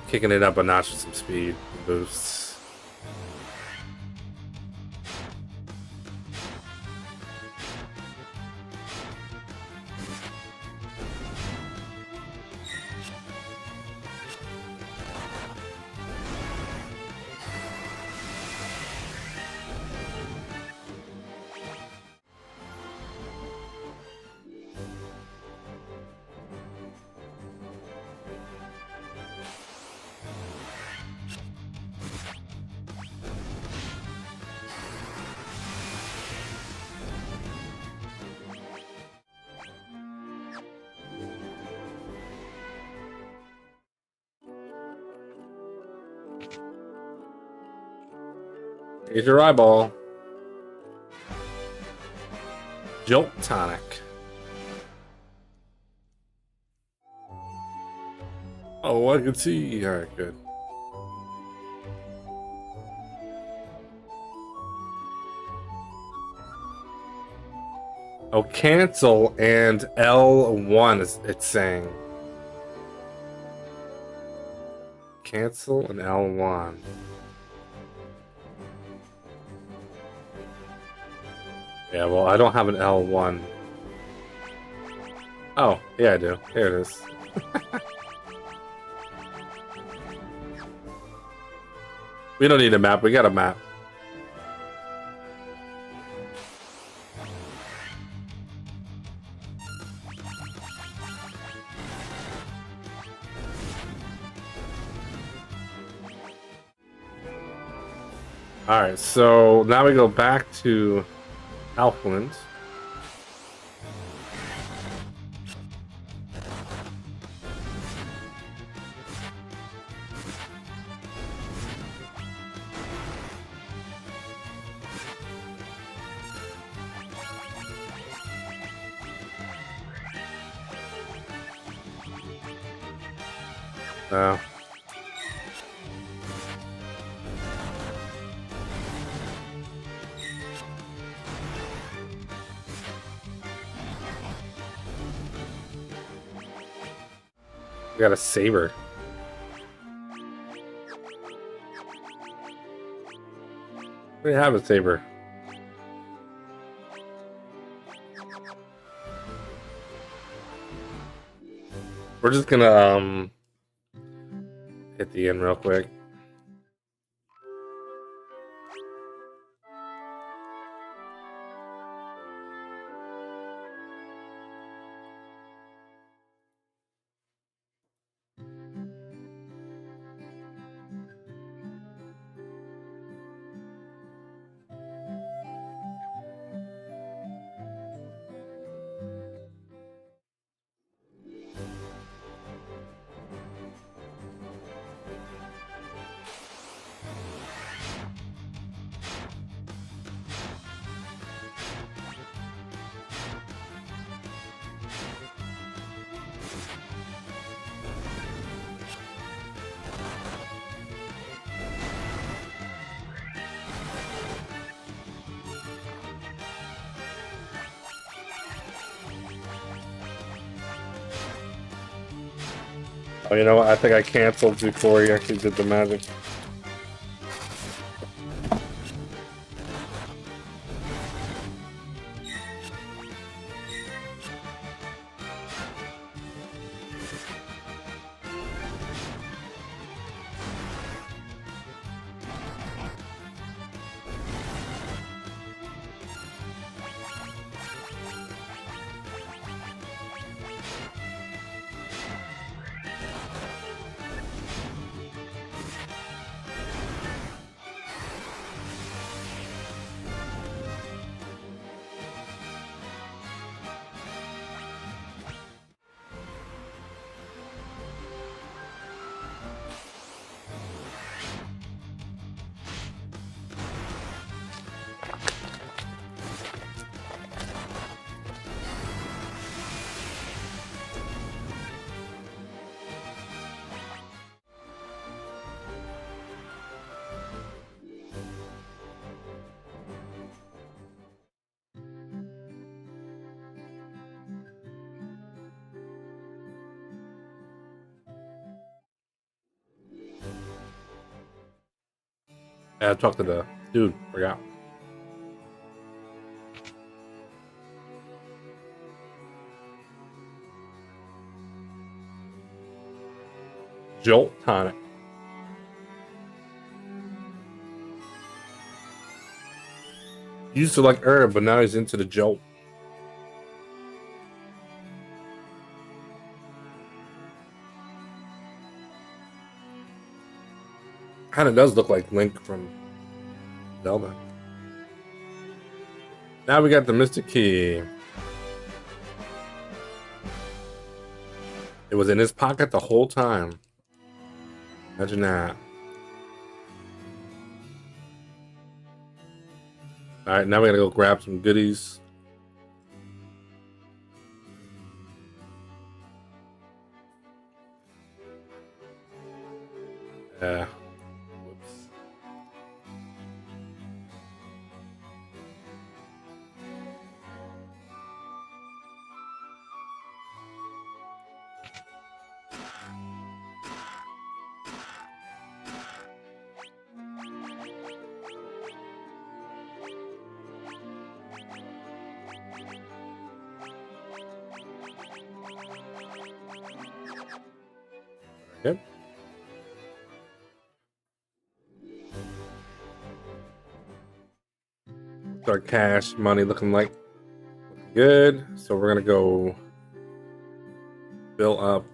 kicking it up a notch with some speed and boosts. Here's your eyeball. Jolt tonic. Oh, I can see. All right, good. Oh, cancel and L1 is it's saying. Cancel and L1. Yeah, well, I don't have an L1. Oh, yeah, I do. Here it is. We don't need a map. We got a map. Alright, so now we go back to Alphland. No. We got a saber. We have a saber. We're just gonna hit the end real quick. Oh, you know what? I think I canceled before he actually did the magic. Yeah, I talked to the dude. Forgot. Jolt tonic. He used to like herb, but now he's into the jolt. Kind of does look like Link from Zelda. Now we got the Mystic Key. It was in his pocket the whole time. Imagine that. Alright, now we gotta go grab some goodies. Yeah. Whoops. Yep. Our cash money looking good. So we're gonna go fill up.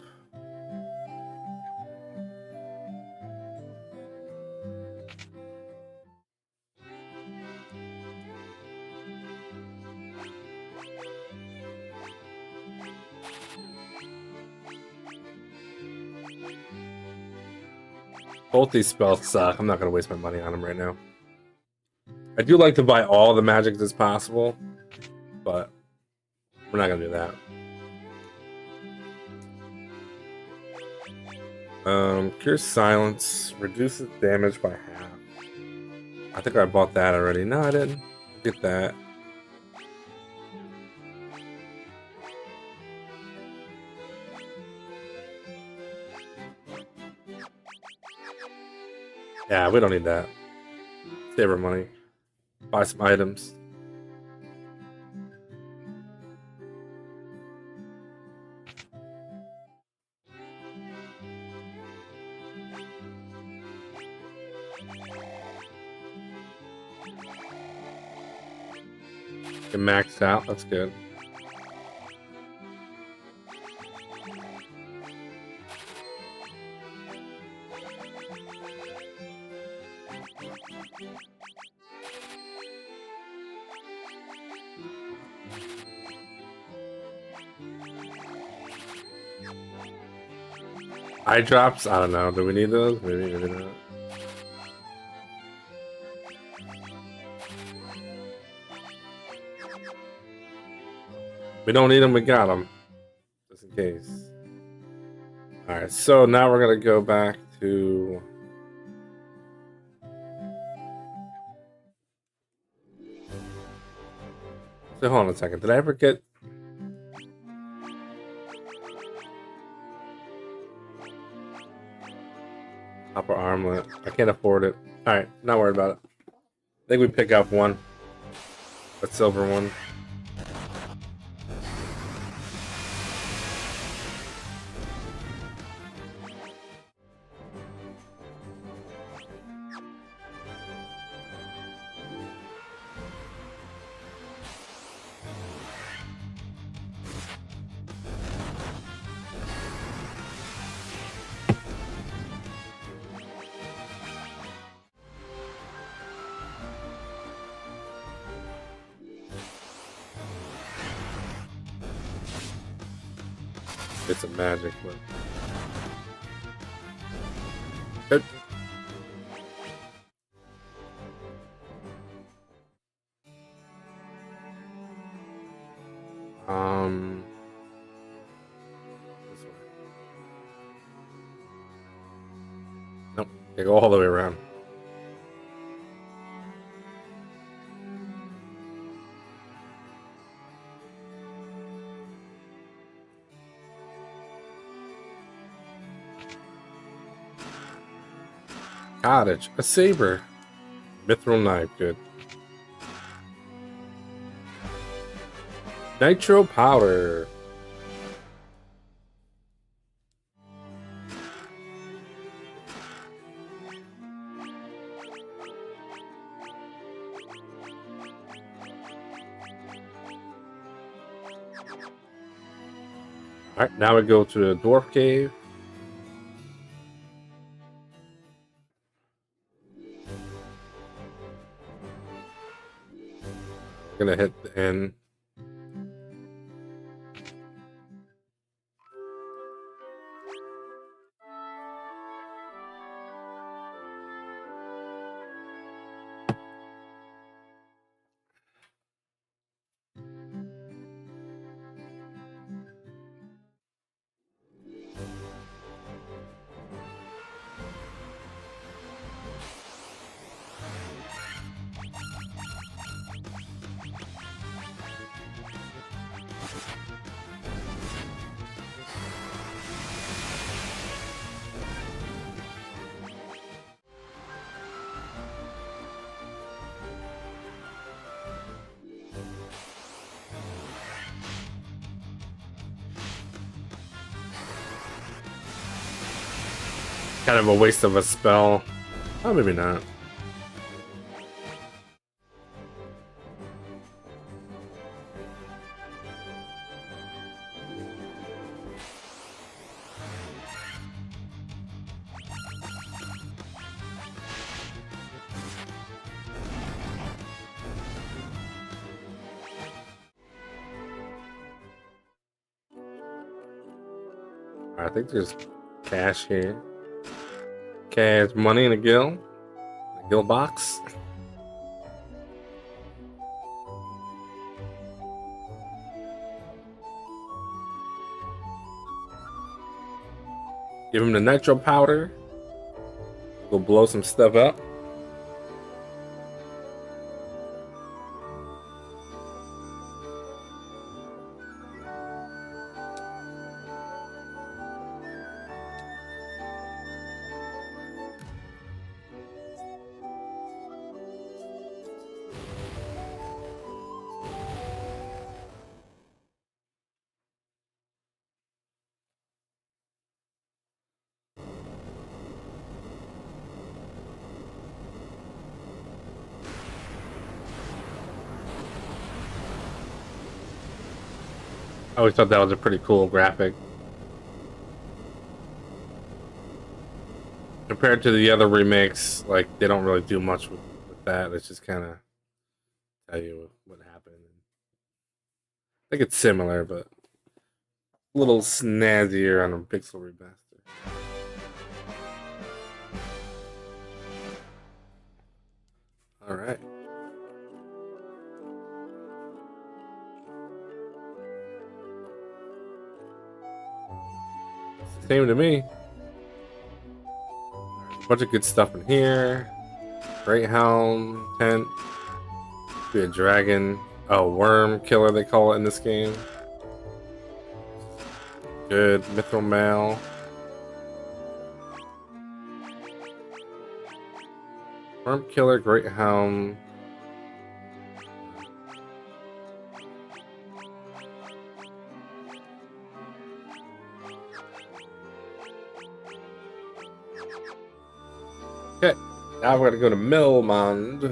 Both these spells suck. I'm not gonna waste my money on them right now. I do like to buy all the magics as possible, but we're not gonna do that. Cure Silence reduces damage by half. I think I bought that already. No, I didn't get that. Yeah, we don't need that. Save our money. Buy some items. Get maxed out. That's good. Eye drops? I don't know. Do we need those? Maybe not. We don't need them. We got them. Just in case. Alright, so now we're going to go back to... So hold on a second. Did I ever get... Upper armlet? I can't afford it. Alright, not worried about it. I think we pick up one. A silver one. It's a magic one. Good. This way. Nope. Okay, go all the way around. Cottage, a saber, mithril knife, good. Nitro powder. All right, now we go to the dwarf cave. Gonna hit the end. Kind of a waste of a spell. Oh, maybe not. I think there's cash here. Cash money in a gill. A gill box. Give him the nitro powder. Go blow some stuff up. I always thought that was a pretty cool graphic. Compared to the other remakes, like, they don't really do much with that. It's just kind of tell you what happened. I think it's similar, but a little snazzier on a pixel remaster. All right. Same to me. A bunch of good stuff in here. Great Helm, tent. Be a dragon. Oh, worm killer they call it in this game. Good. Mithril mail. Worm killer, great helm. Okay, now we're gonna go to Melmond.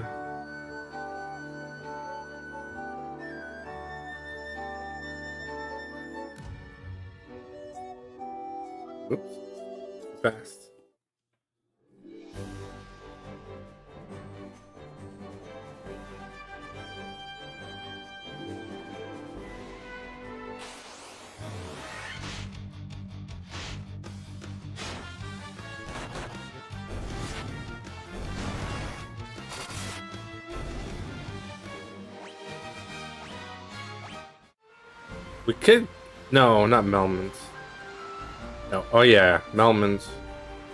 Oops, too fast. We could... No, not Melmond. No. Oh yeah, Melmond.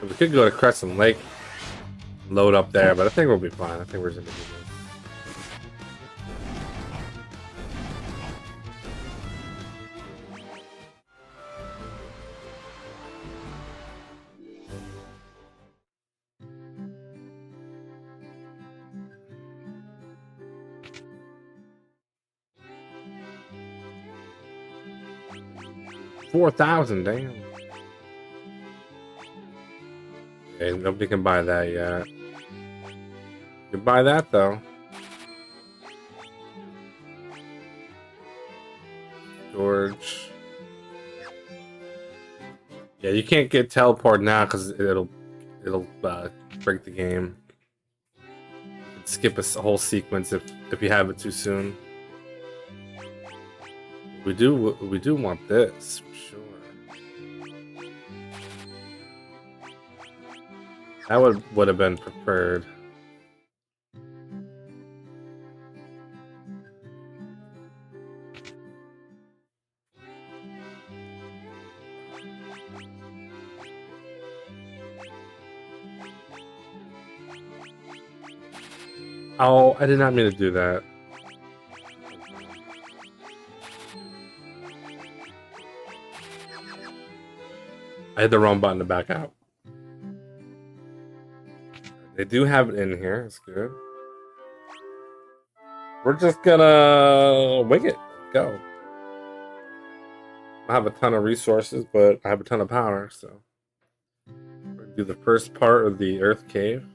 We could go to Crescent Lake, load up there, but I think we'll be fine. I think we're just gonna do this. $4,000, damn. Okay, nobody can buy that yet. You can buy that though. George. Yeah, you can't get teleport now because it'll break the game. You can skip a whole sequence if you have it too soon. We do want this for sure. That would have been preferred. Oh, I did not mean to do that. I hit the wrong button to back out. They do have it in here. It's good. We're just gonna wing it. Go. I have a ton of resources, but I have a ton of power, so we're gonna do the first part of the Earth Cave.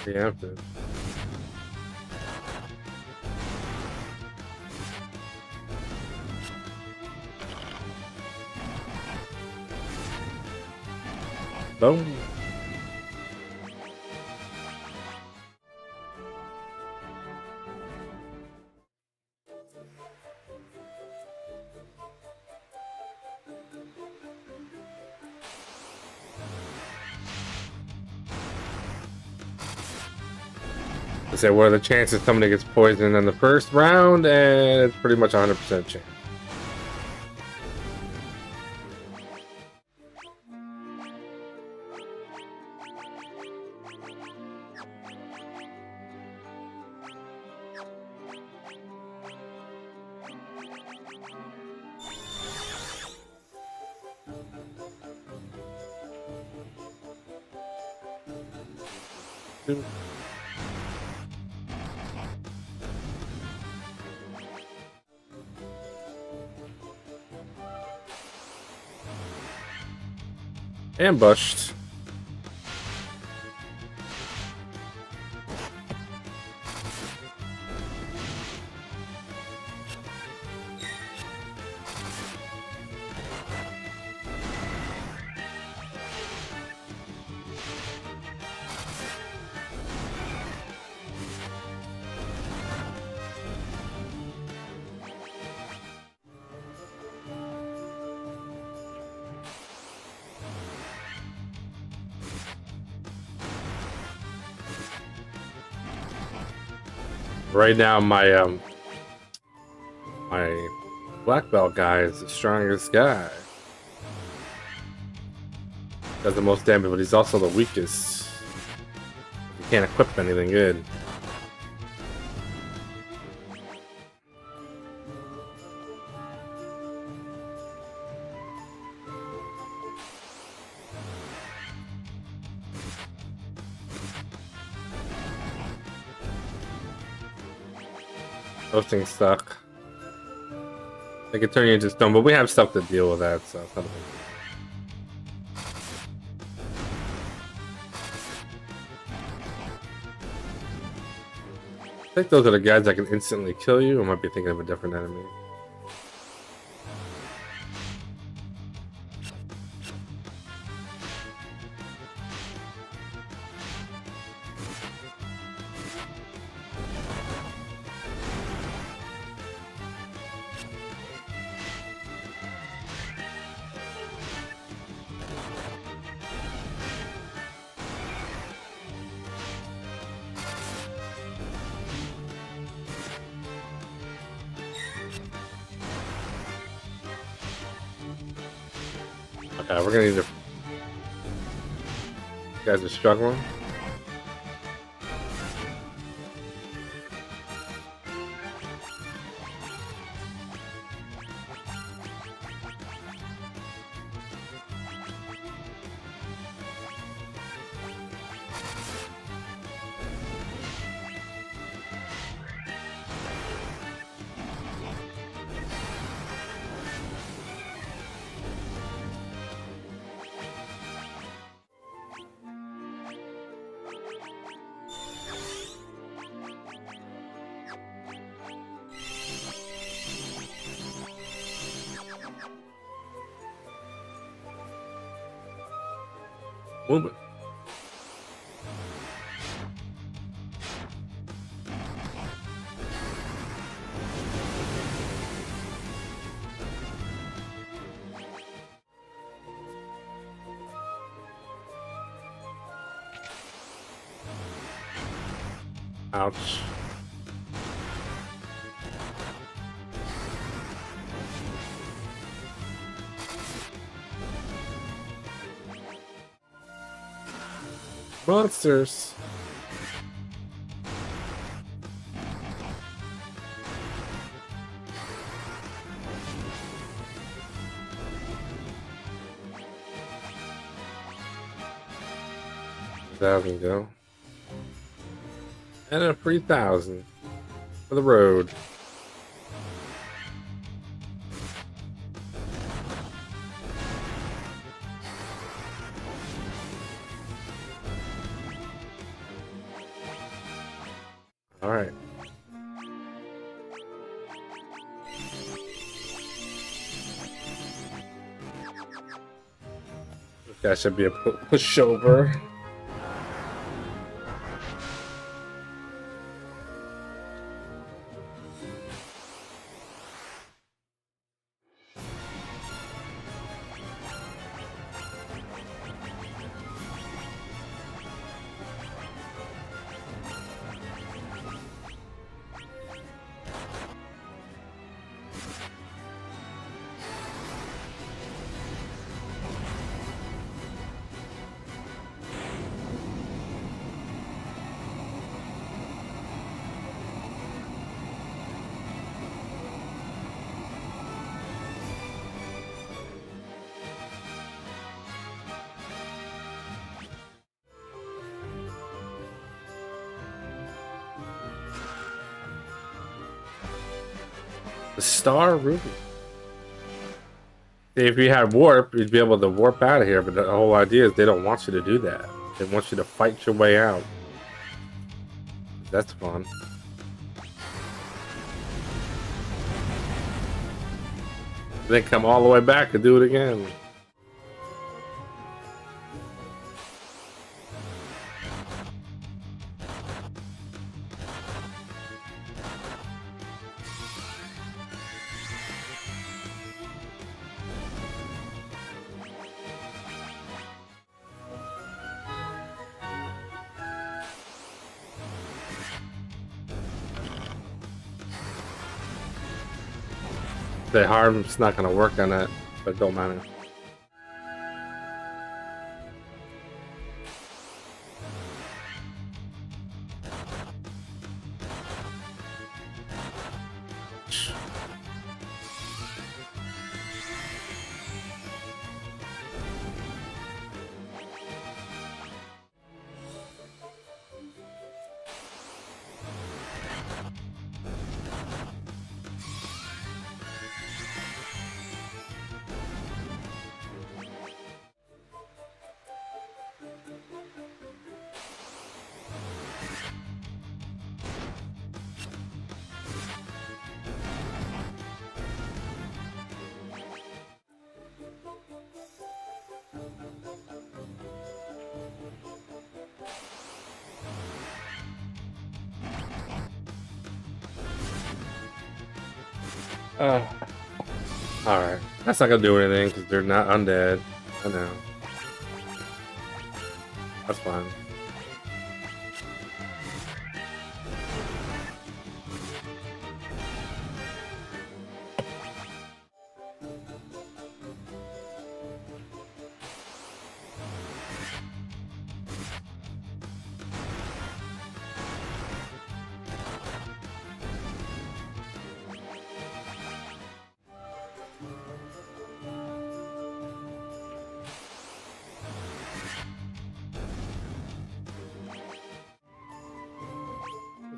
You have to. Boom. say, what are the chances somebody gets poisoned in the first round? And it's pretty much 100% chance. Ambushed. Right now, my black belt guy is the strongest guy. Does the most damage, but he's also the weakest. You can't equip anything good. Those things suck. They can turn you into stone, but we have stuff to deal with that, so it's not a big deal. I think those are the guys that can instantly kill you. I might be thinking of a different enemy. Okay, we're gonna need to. You guys are struggling. Move it. Ouch. Monsters. There we go. And a 3,000 for the road. All right. That should be a pushover. The Star Ruby. See, if you had warp, you'd be able to warp out of here, but the whole idea is they don't want you to do that. They want you to fight your way out. That's fun. Then come all the way back and do it again. The harm's not gonna work on that, but it don't matter. Alright. That's not gonna do anything because they're not undead. I know. That's fine.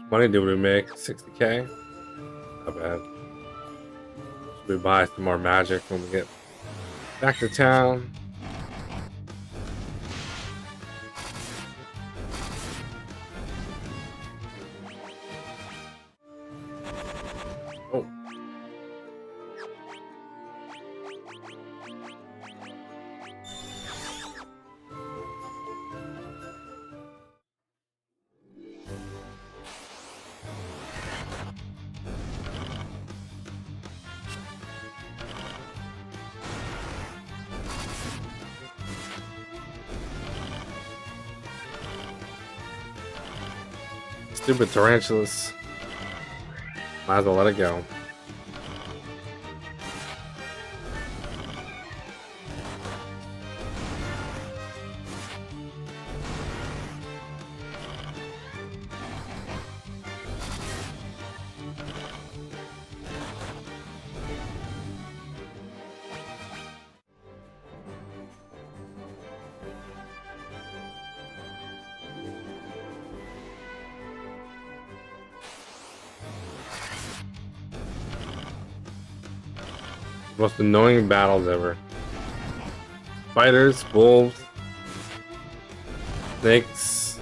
Money did we make? 60K? Not bad. Should we buy some more magic when we get back to town? Oh. Stupid tarantulas. Might as well let it go. Most annoying battles ever. Spiders, wolves, snakes.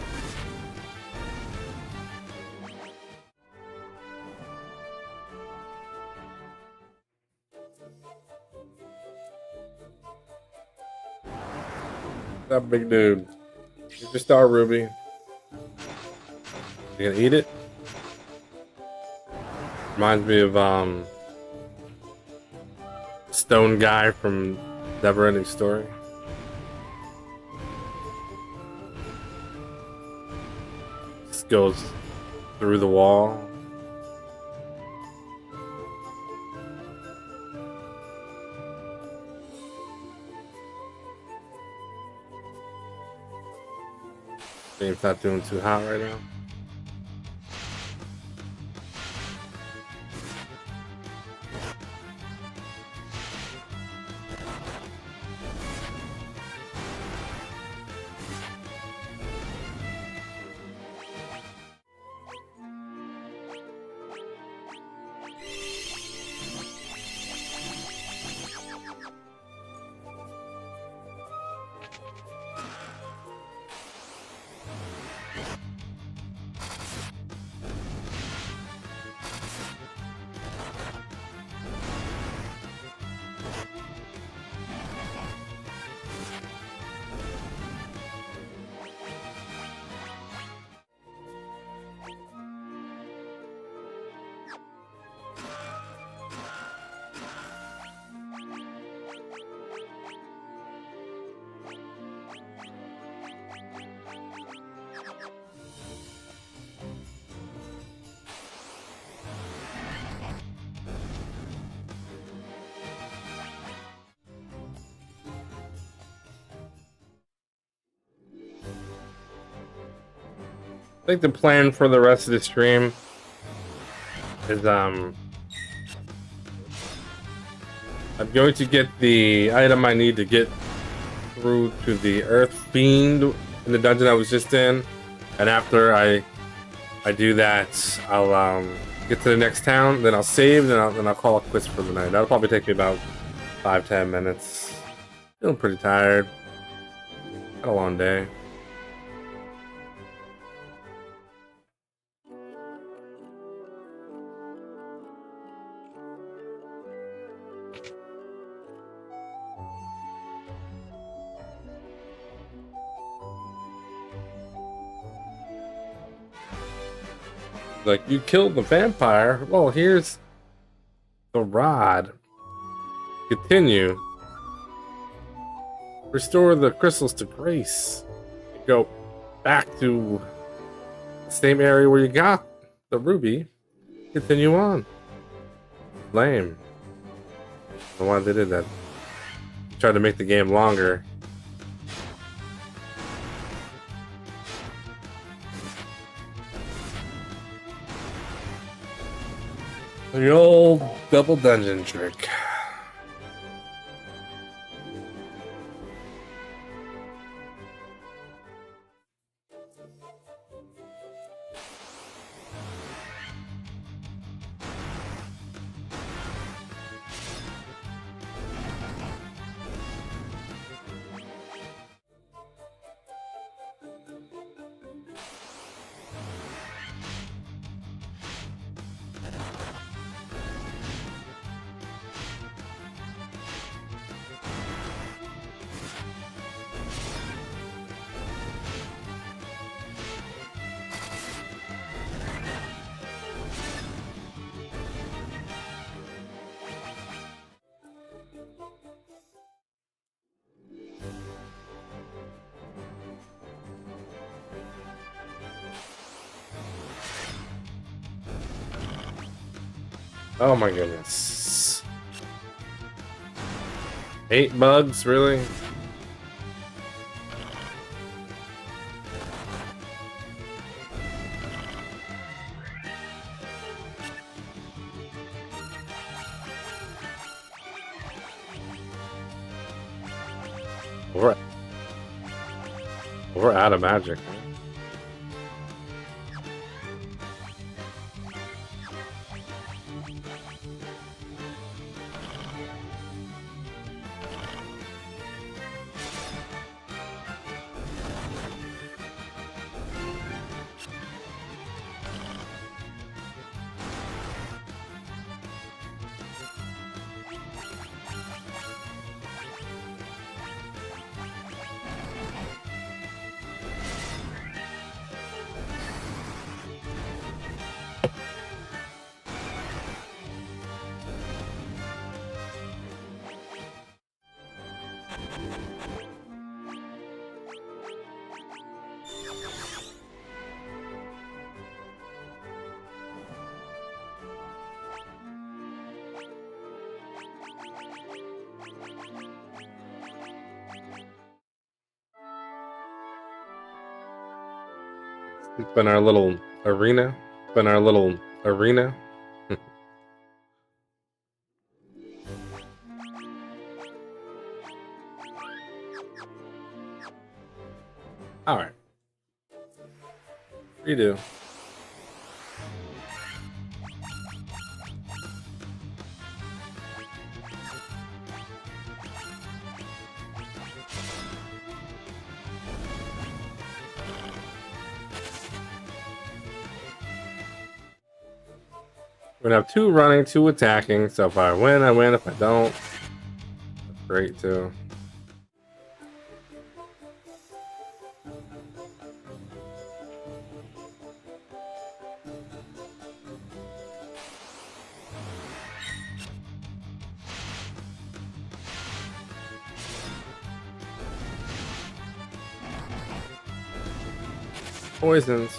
That big dude. Here's your Star Ruby. You gonna eat it? Reminds me of stone guy from Neverending Story. Just goes through the wall. Game's not doing too hot right now. think the plan for the rest of the stream is I'm going to get the item I need to get through to the Earth Fiend in the dungeon I was just in, and after I do that, I'll get to the next town, then I'll save, then I'll call it quits for the night. That'll probably take me about 5-10 minutes. Feeling pretty tired. Had a long day. Like, you killed the vampire? Well, here's the rod. Continue. Restore the crystals to Grace. Go back to the same area where you got the ruby. Continue on. Lame. I don't know why they did that. Tried to make the game longer. The old double dungeon trick. Oh my goodness. 8 bugs, really? We're out of magic. It's been our little arena. All right. Redo. We're gonna have 2 running, 2 attacking. So if I win, I win. If I don't, that's great too. Poisons.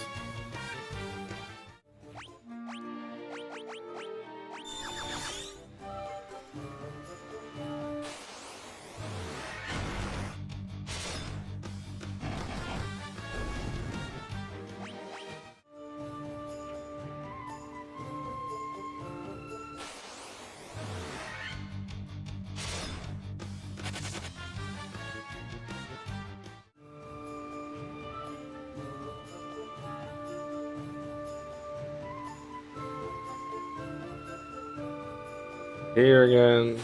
Here again.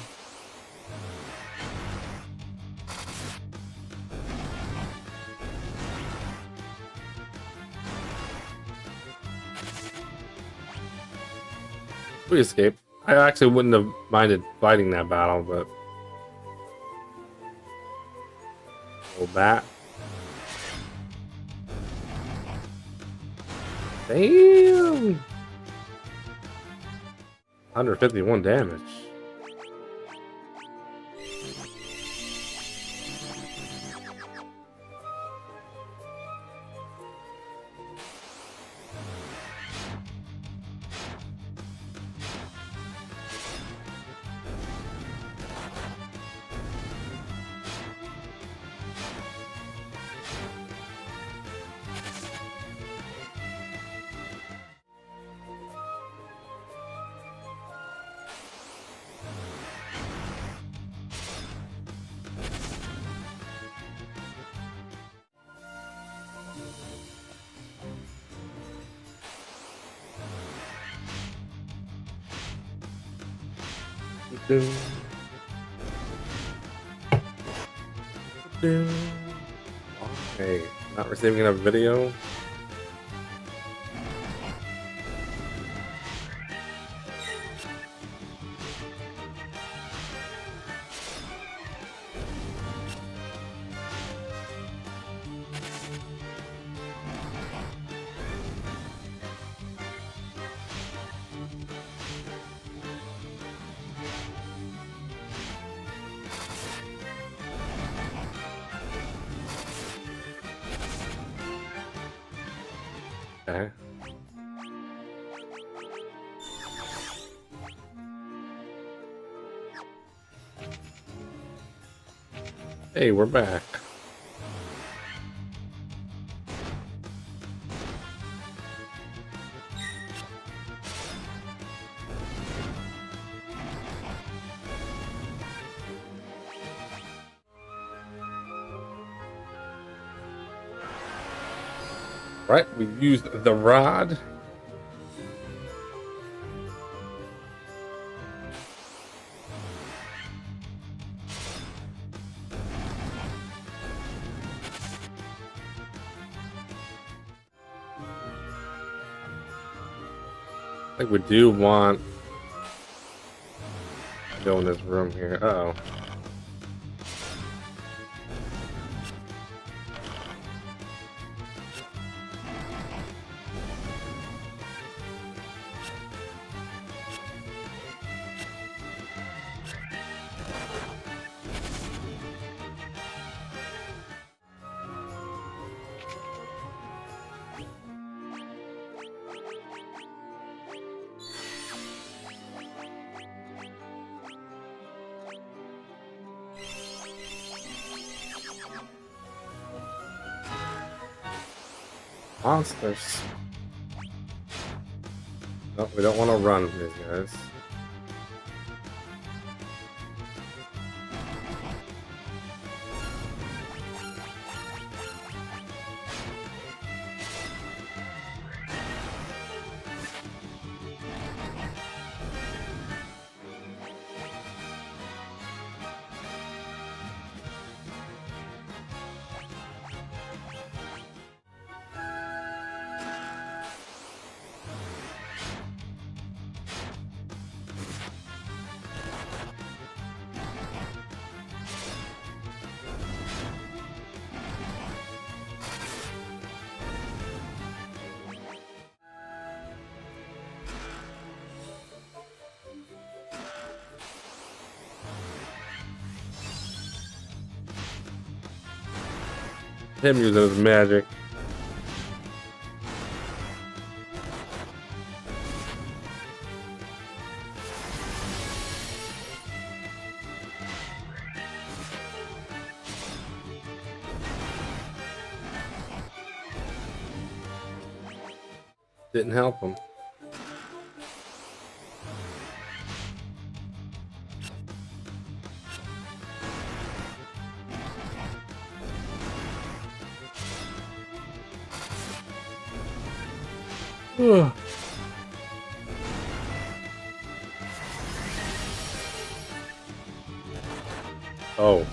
We escaped. I actually wouldn't have minded fighting that battle, but go back. Damn! 151 damage. Okay, not receiving enough video. Okay. Hey, we're back. Right, we used the rod. I think we do want to go in this room here. Uh-oh. Monsters. No, we don't want to run from these guys. Him using his magic. Didn't help him. Oh.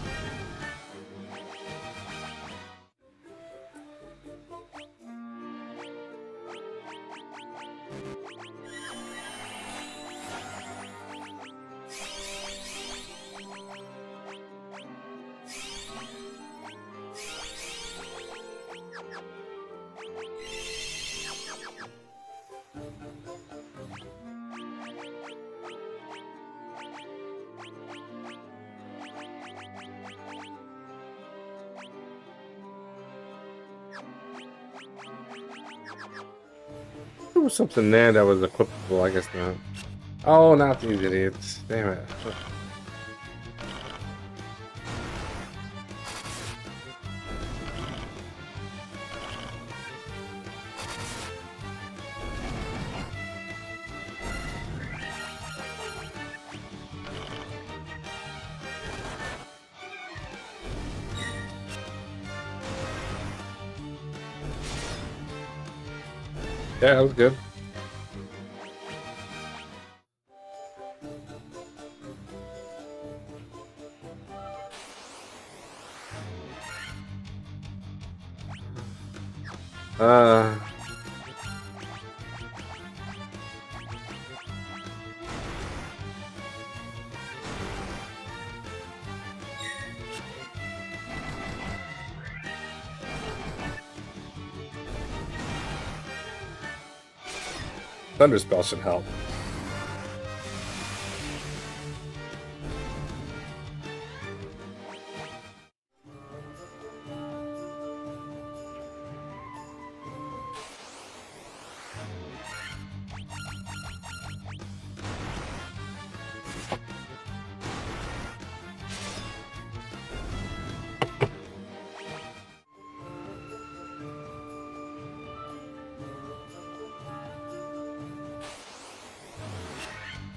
There was something there that was equipable, I guess not. Oh, not these idiots. Damn it. Yeah, that was good. Uh, Thunderspell should help.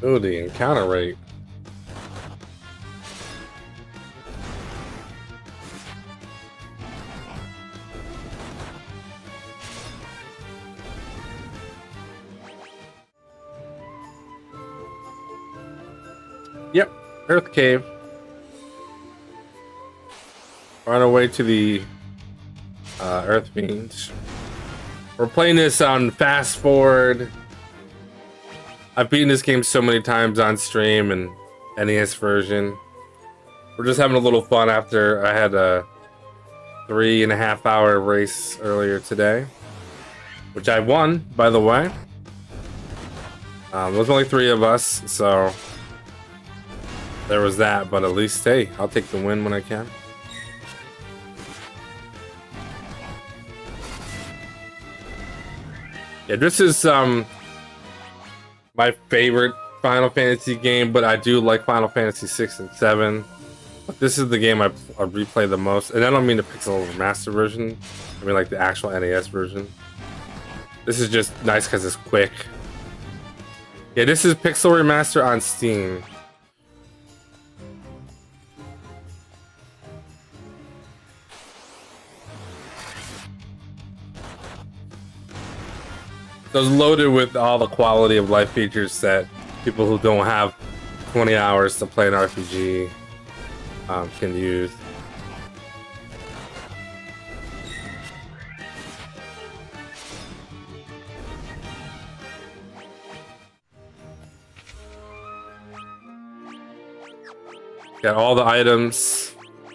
Ooh, the encounter rate. Yep, Earth Cave. We're on our way to the Earth Fiends. We're playing this on fast forward. I've beaten this game so many times on stream and NES version. We're just having a little fun after I had a 3.5 hour race earlier today, which I won, by the way. There was only 3 of us, so there was that, but at least, hey, I'll take the win when I can. Yeah, this is my favorite Final Fantasy game, but I do like Final Fantasy 6 and 7. But this is the game I replay the most, and I don't mean the Pixel Remaster version. I mean like the actual NES version. This is just nice because it's quick. Yeah, this is Pixel Remaster on Steam. So it's loaded with all the quality of life features that people who don't have 20 hours to play an RPG can use. Got all the items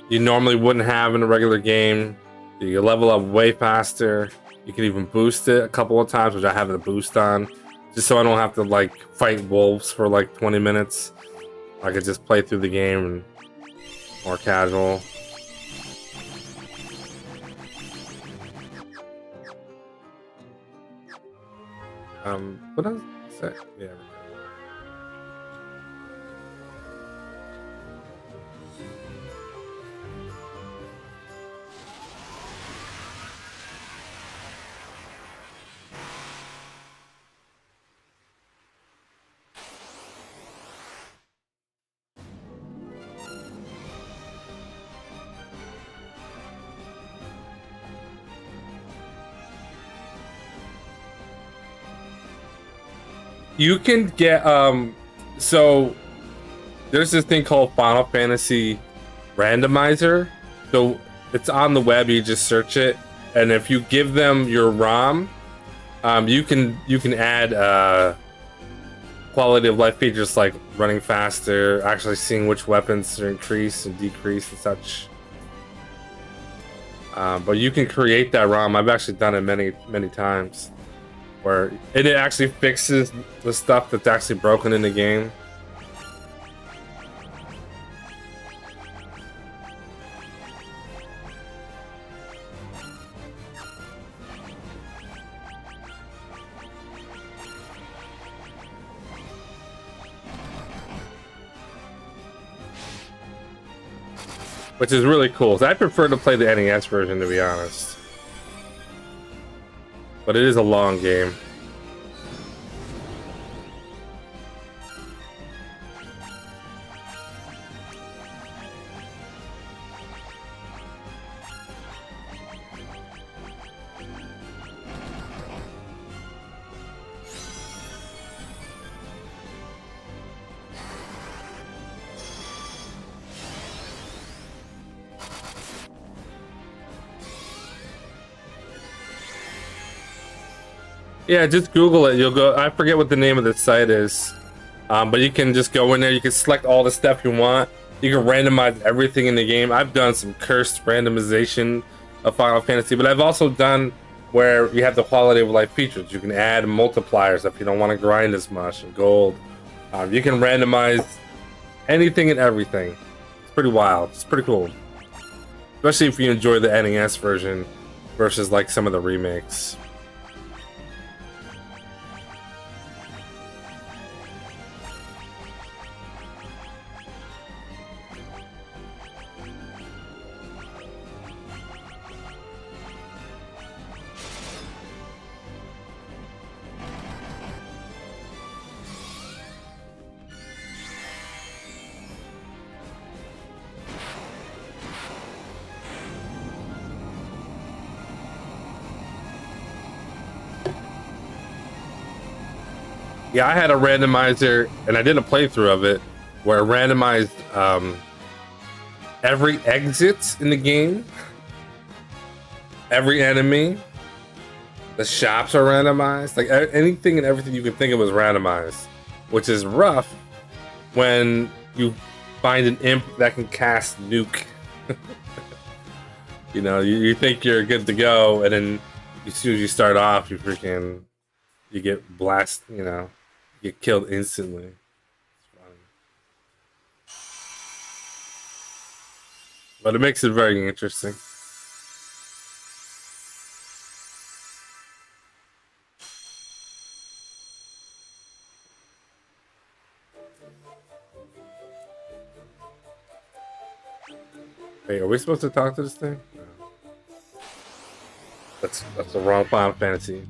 you normally wouldn't have in a regular game. You level up way faster. You can even boost it a couple of times, which I have the boost on, just so I don't have to like fight wolves for like 20 minutes. I could just play through the game and more casual. What else? Yeah. You can get so there's this thing called Final Fantasy randomizer. So it's on the web. You just search it, and if you give them your ROM, you can add quality of life features like running faster, actually seeing which weapons are increase and decrease and such. But you can create that ROM. I've actually done it many times, where it actually fixes the stuff that's actually broken in the game. Which is really cool. So I prefer to play the NES version, to be honest. But it is a long game. Yeah, just Google it. You'll go. I forget what the name of the site is, but you can just go in there. You can select all the stuff you want. You can randomize everything in the game. I've done some cursed randomization of Final Fantasy, but I've also done where you have the quality of life features. You can add multipliers if you don't want to grind as much and gold. You can randomize anything and everything. It's pretty wild. It's pretty cool, especially if you enjoy the NES version versus like some of the remakes. Yeah, I had a randomizer, and I did a playthrough of it, where I randomized every exit in the game, every enemy, the shops are randomized, like anything and everything you can think of was randomized, which is rough when you find an imp that can cast nuke. You know, you think you're good to go, and then as soon as you start off, you get blasted, you know. Get killed instantly. But it makes it very interesting. Hey, are we supposed to talk to this thing? No. That's the wrong Final Fantasy.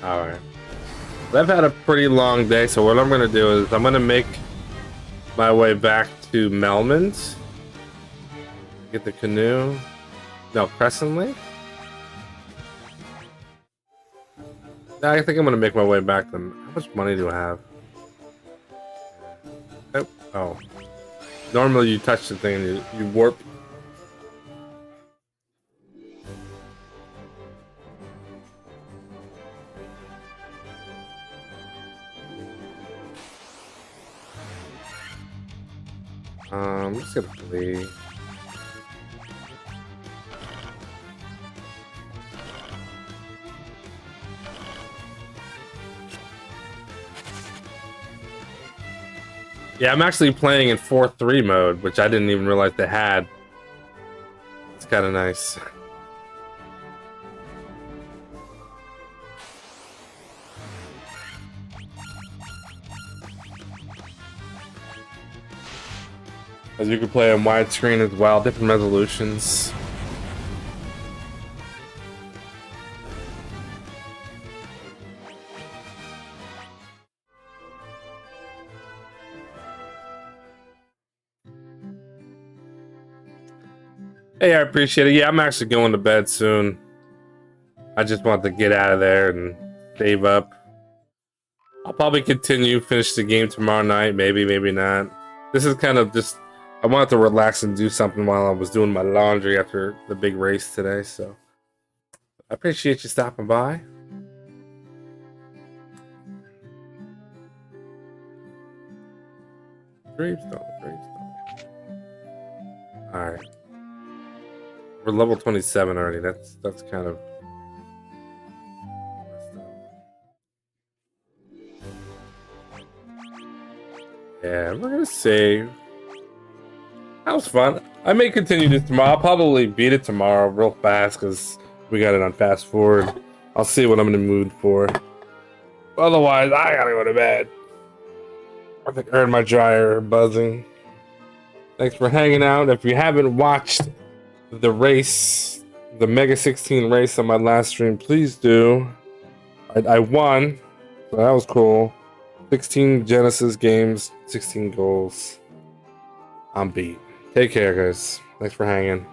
Alright. I've had a pretty long day, so what I'm going to do is I'm going to make my way back to Melman's. Get the canoe. No, Crescent Lake? I think I'm going to make my way back to them. How much money do I have? Oh. Normally you touch the thing and you warp. Let's get a plea. Yeah, I'm actually playing in 4-3 mode, which I didn't even realize they had. It's kind of nice. As you can play on widescreen as well, different resolutions. Hey, I appreciate it. Yeah, I'm actually going to bed soon. I just want to get out of there and save up. I'll probably continue, finish the game tomorrow night. Maybe, maybe not. This is kind of just... I wanted to relax and do something while I was doing my laundry after the big race today, so... I appreciate you stopping by. Gravestone. Alright. We're level 27 already. That's kind of... Yeah, we're gonna save. That was fun. I may continue this tomorrow. I'll probably beat it tomorrow real fast because we got it on fast forward. I'll see what I'm in the mood for. Otherwise, I gotta go to bed. I think I heard my dryer buzzing. Thanks for hanging out. If you haven't watched the race, the Mega16 race on my last stream, please do. I won, so that was cool. 16 Genesis games, 16 goals. I'm beat. Take care, guys. Thanks for hanging.